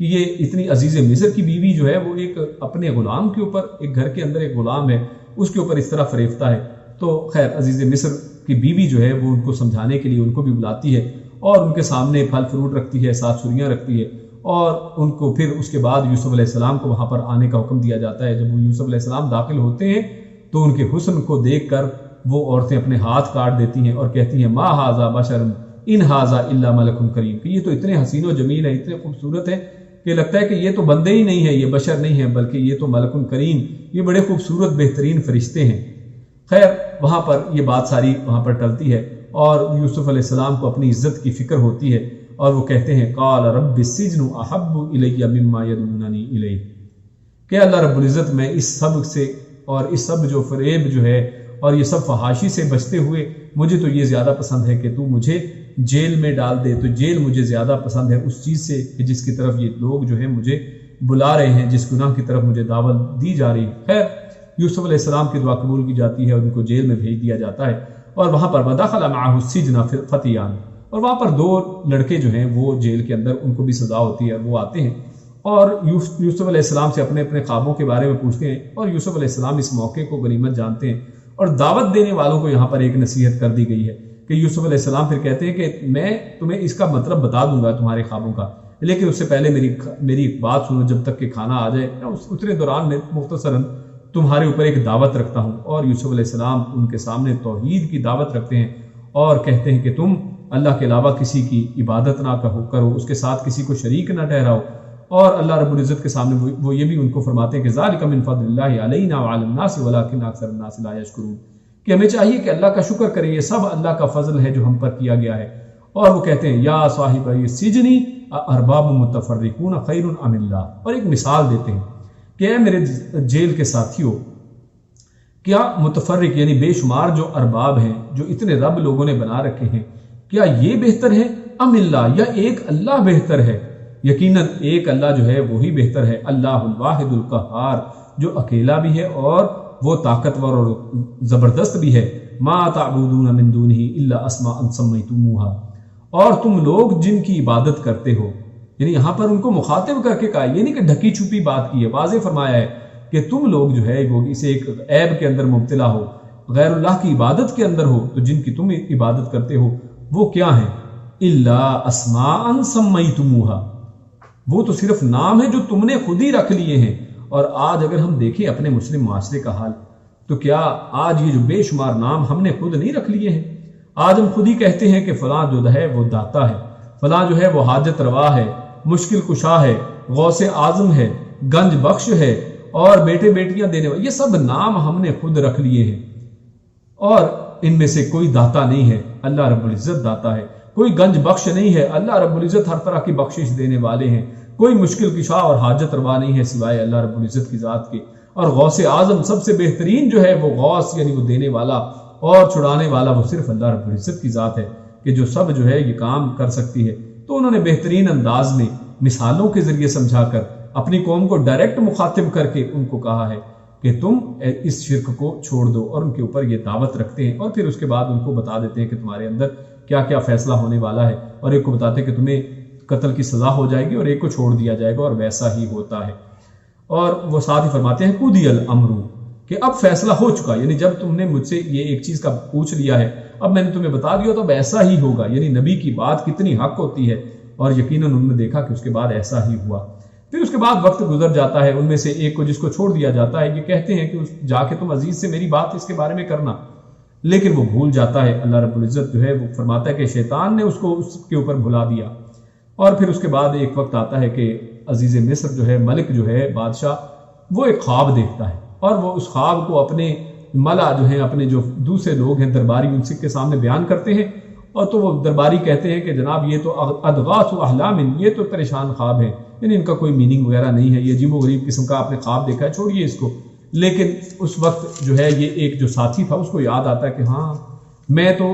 کہ یہ اتنی عزیز مصر کی بیوی جو ہے وہ ایک اپنے غلام کے اوپر، ایک گھر کے اندر ایک غلام ہے اس کے اوپر اس طرح فریفتہ ہے۔ تو خیر عزیز مصر کی بیوی جو ہے وہ ان کو سمجھانے کے لیے ان کو بھی بلاتی ہے اور ان کے سامنے پھل فروٹ رکھتی ہے، 7 سوریاں رکھتی ہے، اور ان کو پھر اس کے بعد یوسف علیہ السلام کو وہاں پر آنے کا حکم دیا جاتا ہے۔ جب وہ یوسف علیہ السلام داخل ہوتے ہیں تو ان کے حسن کو دیکھ کر وہ عورتیں اپنے ہاتھ کاٹ دیتی ہیں اور کہتی ہیں ما ھذا بشر ان ھذا الا ملک کریم، کہ یہ تو اتنے حسین و جمیل ہیں، اتنے خوبصورت ہیں کہ لگتا ہے کہ یہ تو بندے ہی نہیں ہیں، یہ بشر نہیں ہیں، بلکہ یہ تو ملک کریم، یہ بڑے خوبصورت بہترین فرشتے ہیں۔ خیر وہاں پر یہ بات ساری وہاں پر ٹلتی ہے اور یوسف علیہ السلام کو اپنی عزت کی فکر ہوتی ہے اور وہ کہتے ہیں قال رب السجن احب الی مما یدعوننی الیہ، کہ اللہ رب العزت میں اس سب سے اور اس سب جو فریب جو ہے اور یہ سب فحاشی سے بچتے ہوئے مجھے تو یہ زیادہ پسند ہے کہ تو مجھے جیل میں ڈال دے، تو جیل مجھے زیادہ پسند ہے اس چیز سے کہ جس کی طرف یہ لوگ جو ہیں مجھے بلا رہے ہیں، جس گناہ کی طرف مجھے دعوت دی جا رہی ہے۔ خیر یوسف علیہ السلام کی دعا قبول کی جاتی ہے اور ان کو جیل میں بھیج دیا جاتا ہے، اور وہاں پر ودخل معه السجن فتیان، اور وہاں پر 2 لڑکے جو ہیں وہ جیل کے اندر ان کو بھی سزا ہوتی ہے، وہ آتے ہیں اور یوسف علیہ السلام سے اپنے اپنے خوابوں کے بارے میں پوچھتے ہیں، اور یوسف علیہ السلام اس موقع کو غنیمت جانتے ہیں اور دعوت دینے والوں کو یہاں پر ایک نصیحت کر دی گئی ہے کہ یوسف علیہ السلام پھر کہتے ہیں کہ میں تمہیں اس کا مطلب بتا دوں گا تمہارے خوابوں کا، لیکن اس سے پہلے میری بات سنو، جب تک کہ کھانا آ جائے اتنے دوران میں مختصراً تمہارے اوپر ایک دعوت رکھتا ہوں۔ اور یوسف علیہ السلام ان کے سامنے توحید کی دعوت رکھتے ہیں اور کہتے ہیں کہ تم اللہ کے علاوہ کسی کی عبادت نہ کرو، اس کے ساتھ کسی کو شریک نہ ٹھہراؤ، اور اللہ رب العزت کے سامنے وہ یہ بھی ان کو فرماتے ہیں کہ ذالک من فضل اللہ علینا وعلی الناس ولکن اکثر الناس لا یشکرون، کہ ہمیں چاہیے کہ اللہ کا شکر کریں، یہ سب اللہ کا فضل ہے جو ہم پر کیا گیا ہے۔ اور وہ کہتے ہیں یا صاحب السجن ارباب متفرقون خیر ام اللہ، اور ایک مثال دیتے ہیں کہ اے میرے جیل کے ساتھیوں، کیا متفرق یعنی بے شمار جو ارباب ہیں، جو اتنے رب لوگوں نے بنا رکھے ہیں، کیا یہ بہتر ہے ام اللہ، یا ایک اللہ بہتر ہے؟ یقیناً ایک اللہ جو ہے وہی بہتر ہے، اللہ الواحد القہار، جو اکیلا بھی ہے اور وہ طاقتور اور زبردست بھی ہے۔ ما تعبدون من دونہ الا اسماء سمیتموها، اور تم لوگ جن کی عبادت کرتے ہو، یعنی یہاں پر ان کو مخاطب کر کے کہا، یہ نہیں کہ ڈھکی چھپی بات کی ہے، واضح فرمایا ہے کہ تم لوگ جو ہے وہ اسے ایک عیب کے اندر مبتلا ہو، غیر اللہ کی عبادت کے اندر ہو، تو جن کی تم عبادت کرتے ہو وہ کیا ہیں؟ الا اسماء سمیتموها، وہ تو صرف نام ہے جو تم نے خود ہی رکھ لیے ہیں۔ اور آج اگر ہم دیکھیں اپنے مسلم معاشرے کا حال، تو کیا آج یہ جو بے شمار نام ہم نے خود نہیں رکھ لیے ہیں؟ آج ہم خود ہی کہتے ہیں کہ فلاں جو ہے وہ داتا ہے، فلاں جو ہے وہ حاجت روا ہے، مشکل کشا ہے، غوث اعظم ہے، گنج بخش ہے، اور بیٹے بیٹیاں دینے والے، یہ سب نام ہم نے خود رکھ لیے ہیں، اور ان میں سے کوئی داتا نہیں ہے، اللہ رب العزت داتا ہے، کوئی گنج بخش نہیں ہے، اللہ رب العزت ہر طرح کی بخشش دینے والے ہیں، کوئی مشکل کشا اور حاجت روا نہیں ہے سوائے اللہ رب العزت کی ذات کے، اور غوث اعظم سب سے بہترین جو ہے وہ غوث یعنی وہ دینے والا اور چھڑانے والا وہ صرف اللہ رب العزت کی ذات ہے کہ جو سب جو ہے یہ کام کر سکتی ہے۔ تو انہوں نے بہترین انداز میں مثالوں کے ذریعے سمجھا کر اپنی قوم کو ڈائریکٹ مخاطب کر کے ان کو کہا ہے کہ تم اس شرک کو چھوڑ دو، اور ان کے اوپر یہ دعوت رکھتے ہیں، اور پھر اس کے بعد ان کو بتا دیتے ہیں کہ تمہارے اندر کیا کیا فیصلہ ہونے والا ہے، اور ایک کو بتاتے ہیں کہ تمہیں قتل کی سزا ہو جائے گی اور ایک کو چھوڑ دیا جائے گا، اور ویسا ہی ہوتا ہے۔ اور وہ ساتھ ہی فرماتے ہیں قضی الامر، کہ اب فیصلہ ہو چکا، یعنی جب تم نے مجھ سے یہ ایک چیز کا پوچھ لیا ہے، اب میں نے تمہیں بتا دیا تو اب ایسا ہی ہوگا، یعنی نبی کی بات کتنی حق ہوتی ہے، اور یقیناً انہوں نے دیکھا کہ اس کے بعد ایسا ہی ہوا۔ پھر اس کے بعد وقت گزر جاتا ہے، ان میں سے ایک کو جس کو چھوڑ دیا جاتا ہے، یہ کہتے ہیں کہ جا کے تم عزیز سے میری بات اس کے بارے میں کرنا، لیکن وہ بھول جاتا ہے۔ اللہ رب العزت جو ہے وہ فرماتا ہے کہ شیطان نے اس کو اس کے اوپر بھلا دیا، اور پھر اس کے بعد ایک وقت آتا ہے کہ عزیز مصر جو ہے، ملک جو ہے، بادشاہ، وہ ایک خواب دیکھتا ہے، اور وہ اس خواب کو اپنے ملا جو ہیں، اپنے جو دوسرے لوگ ہیں درباری، ان کے سامنے بیان کرتے ہیں، اور تو وہ درباری کہتے ہیں کہ جناب یہ تو اضغاث احلام، یہ تو پریشان خواب ہے، یعنی ان کا کوئی میننگ وغیرہ نہیں ہے، یہ عجیب و غریب قسم کا آپ نے خواب دیکھا ہے، چھوڑیے اس کو۔ لیکن اس وقت جو ہے یہ ایک جو ساتھی تھا اس کو یاد آتا ہے کہ ہاں میں تو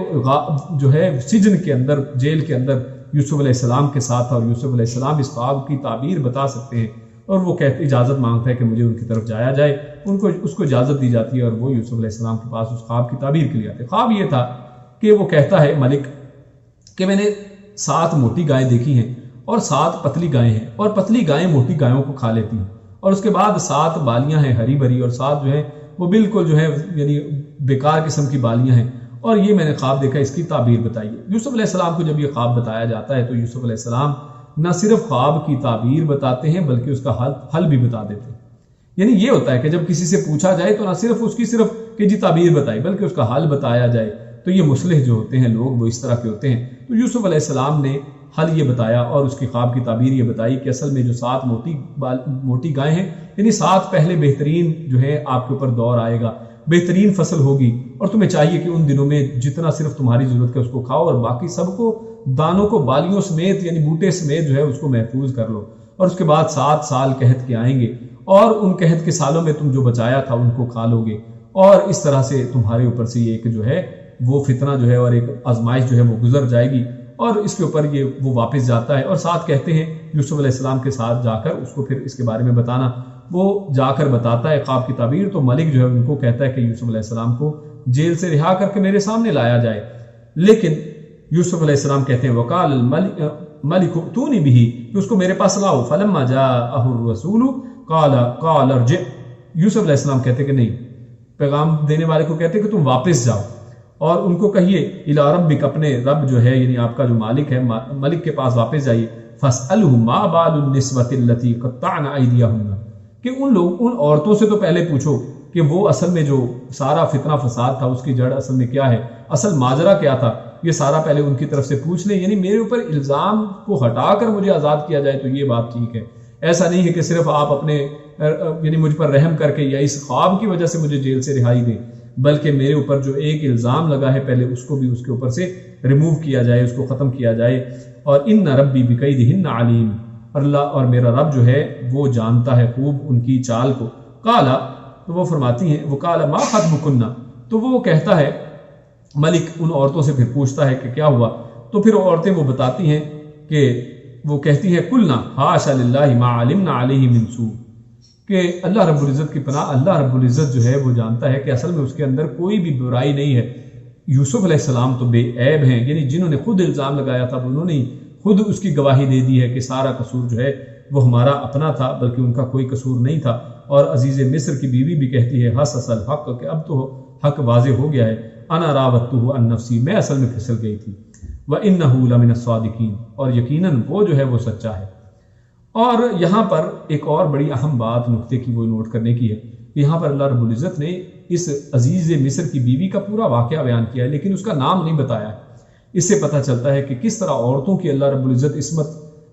جو ہے سجن کے اندر، جیل کے اندر یوسف علیہ السلام کے ساتھ تھا، اور یوسف علیہ السلام اس خواب کی تعبیر بتا سکتے ہیں، اور وہ کہتے اجازت مانگتا ہے کہ مجھے ان کی طرف جایا جائے، اس کو اجازت دی جاتی ہے، اور وہ یوسف علیہ السلام کے پاس اس خواب کی تعبیر کے لیے آتے ہیں۔ خواب یہ تھا کہ وہ کہتا ہے ملک کہ میں نے 7 موٹی گائے دیکھی ہیں، اور 7 پتلی گائیں ہیں، اور پتلی گائیں موٹی گایوں کو کھا لیتی ہیں، اور اس کے بعد 7 بالیاں ہیں ہری بھری، اور 7 جو ہیں وہ بالکل جو ہے یعنی بیکار قسم کی بالیاں ہیں، اور یہ میں نے خواب دیکھا، اس کی تعبیر بتائیے۔ یوسف علیہ السلام کو جب یہ خواب بتایا جاتا ہے تو یوسف علیہ السلام نہ صرف خواب کی تعبیر بتاتے ہیں بلکہ اس کا حل بھی بتا دیتے ہیں۔ یعنی یہ ہوتا ہے کہ جب کسی سے پوچھا جائے تو نہ صرف اس کی صرف کہ جی تعبیر بتائی بلکہ اس کا حل بتایا جائے، تو یہ مصلح جو ہوتے ہیں لوگ وہ اس طرح کے ہوتے ہیں۔ تو یوسف علیہ السلام نے حل یہ بتایا اور اس کی خواب کی تعبیر یہ بتائی کہ اصل میں جو 7 موٹی گائیں ہیں، یعنی 7 پہلے بہترین جو ہے آپ کے اوپر دور آئے گا، بہترین فصل ہوگی، اور تمہیں چاہیے کہ ان دنوں میں جتنا صرف تمہاری ضرورت ہے اس کو کھاؤ، اور باقی سب کو دانوں کو بالیوں سمیت یعنی بوٹے سمیت جو ہے اس کو محفوظ کر لو، اور اس کے بعد 7 سال قحط کے آئیں گے، اور ان قحط کے سالوں میں تم جو بچایا تھا ان کو کھا لو گے، اور اس طرح سے تمہارے اوپر سے یہ ایک جو ہے وہ فتنہ جو ہے اور ایک آزمائش جو ہے وہ گزر جائے گی۔ اور اس کے اوپر یہ وہ واپس جاتا ہے، اور ساتھ کہتے ہیں یوسف علیہ السلام کے ساتھ جا کر اس کو پھر اس کے بارے میں بتانا، وہ جا کر بتاتا ہے خواب کی تعبیر، تو ملک جو ہے ان کو کہتا ہے کہ یوسف علیہ السلام کو جیل سے رہا کر کے میرے سامنے لایا جائے، لیکن یوسف علیہ السلام کہتے ہیں وقال الملک ائتونی بہ، کہ اس کو میرے پاس لاؤ، فلما جاءہ الرسول قال ارجع، یوسف علیہ السلام کہتے کہ نہیں، پیغام دینے والے کو کہتے کہ تم واپس جاؤ اور ان کو کہیے الی ربک، اپنے رب جو ہے یعنی آپ کا جو مالک ہے ملک کے پاس واپس جائیے، فاسألہ ما بال النسوۃ اللتی قطعن ایدیہن، کہ ان عورتوں سے تو پہلے پوچھو کہ وہ اصل میں جو سارا فتنہ فساد تھا اس کی جڑ اصل میں کیا ہے، اصل ماجرا کیا تھا، یہ سارا پہلے ان کی طرف سے پوچھ لیں، یعنی میرے اوپر الزام کو ہٹا کر مجھے آزاد کیا جائے تو یہ بات ٹھیک ہے۔ ایسا نہیں ہے کہ صرف آپ اپنے یعنی مجھ پر رحم کر کے یا اس خواب کی وجہ سے مجھے جیل سے رہائی دیں، بلکہ میرے اوپر جو ایک الزام لگا ہے پہلے اس کو بھی اس کے اوپر سے ریموو کیا جائے، اس کو ختم کیا جائے۔ اور ان ربی بکیدہن علیم، اور اللہ اور میرا رب جو ہے وہ جانتا ہے خوب ان کی چال کو۔ قالا، تو وہ فرماتی ہیں، وہ قالا ما خطبکن، تو وہ کہتا ہے ملک ان عورتوں سے پھر پوچھتا ہے کہ کیا ہوا، تو پھر عورتیں وہ بتاتی ہیں کہ وہ کہتی ہیں قلنا حاشا للہ ما علمنا علیہ من سوء، کہ اللہ رب العزت کی پناہ، اللہ رب العزت جو ہے وہ جانتا ہے کہ اصل میں اس کے اندر کوئی بھی برائی نہیں ہے۔ یوسف علیہ السلام تو بے عیب ہیں، یعنی جنہوں نے خود الزام لگایا تھا انہوں نے خود اس کی گواہی دے دی ہے کہ سارا قصور جو ہے وہ ہمارا اپنا تھا، بلکہ ان کا کوئی قصور نہیں تھا۔ اور عزیز مصر کی بیوی بھی کہتی ہے حسس الحق، کہ اب تو حق واضح ہو گیا ہے، انا راودتہ عن نفسی، میں اصل میں پھسل گئی تھی، وانہ لمن الصادقین، اور یقیناً وہ جو ہے وہ سچا ہے۔ اور یہاں پر ایک اور بڑی اہم بات نقطے کی وہ نوٹ کرنے کی ہے، یہاں پر اللہ رب العزت نے اس عزیز مصر کی بیوی کا پورا واقعہ بیان کیا ہے لیکن اس کا نام نہیں بتایا ہے۔ اس سے پتہ چلتا ہے کہ کس طرح عورتوں کی اللہ رب العزت عصمت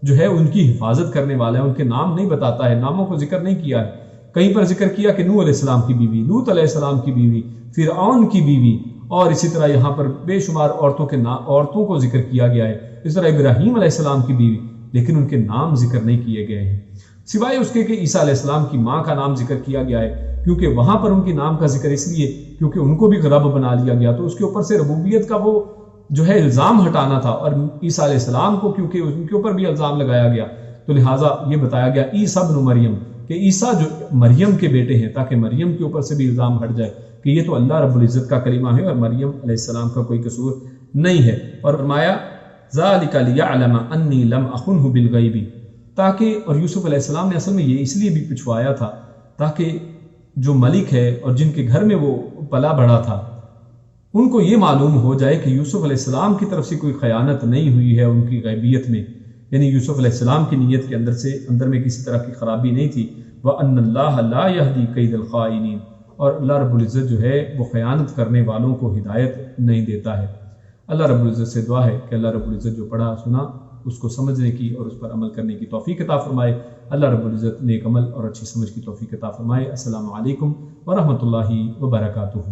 جو ہے ان کی حفاظت کرنے والا ہے، ان کے نام نہیں بتاتا ہے، ناموں کو ذکر نہیں کیا ہے۔ کہیں پر ذکر کیا کہ نوح علیہ السلام کی بیوی، لوط علیہ السلام کی بیوی، فرعون کی بیوی، اور اسی طرح یہاں پر بے شمار عورتوں کو ذکر کیا گیا ہے، اس طرح ابراہیم علیہ السلام کی بیوی، لیکن ان کے نام ذکر نہیں کیے گئے ہیں، سوائے اس کے کہ عیسیٰ علیہ السلام کی ماں کا نام ذکر کیا گیا ہے، کیونکہ وہاں پر ان کے نام کا ذکر اس لیے کیونکہ ان کو بھی رب بنا لیا گیا، تو اس کے اوپر سے ربوبیت کا وہ جو ہے الزام ہٹانا تھا، اور عیسیٰ علیہ السلام کو کیونکہ ان کے اوپر بھی الزام لگایا گیا تو لہٰذا یہ بتایا گیا عیسیٰ ابن مریم، کہ عیسیٰ جو مریم کے بیٹے ہیں، تاکہ مریم کے اوپر سے بھی الزام ہٹ جائے کہ یہ تو اللہ رب العزت کا کلمہ ہے اور مریم علیہ السلام کا کوئی قصور نہیں ہے۔ اور فرمایا ذالک لیعلم انی لم اخنہ بالغیب، تاکہ، اور یوسف علیہ السلام نے اصل میں یہ اس لیے بھی پچھوایا تھا تاکہ جو ملک ہے اور جن کے گھر میں وہ پلا بڑھا تھا ان کو یہ معلوم ہو جائے کہ یوسف علیہ السلام کی طرف سے کوئی خیانت نہیں ہوئی ہے ان کی غیبیت میں، یعنی یوسف علیہ السلام کی نیت کے اندر میں کسی طرح کی خرابی نہیں تھی۔ وَأَنَّ اللَّهَ لَا يَهْدِي كَيْدَ الْخَائِنِينَ، اور اللہ رب العزت جو ہے وہ خیانت کرنے والوں کو ہدایت نہیں دیتا ہے۔ اللہ رب العزت سے دعا ہے کہ اللہ رب العزت جو پڑھا سنا اس کو سمجھنے کی اور اس پر عمل کرنے کی توفیق عطا فرمائے۔ اللہ رب العزت نیک عمل اور اچھی سمجھ کی توفیق عطا فرمائے۔ السلام علیکم ورحمۃ اللہ وبرکاتہ۔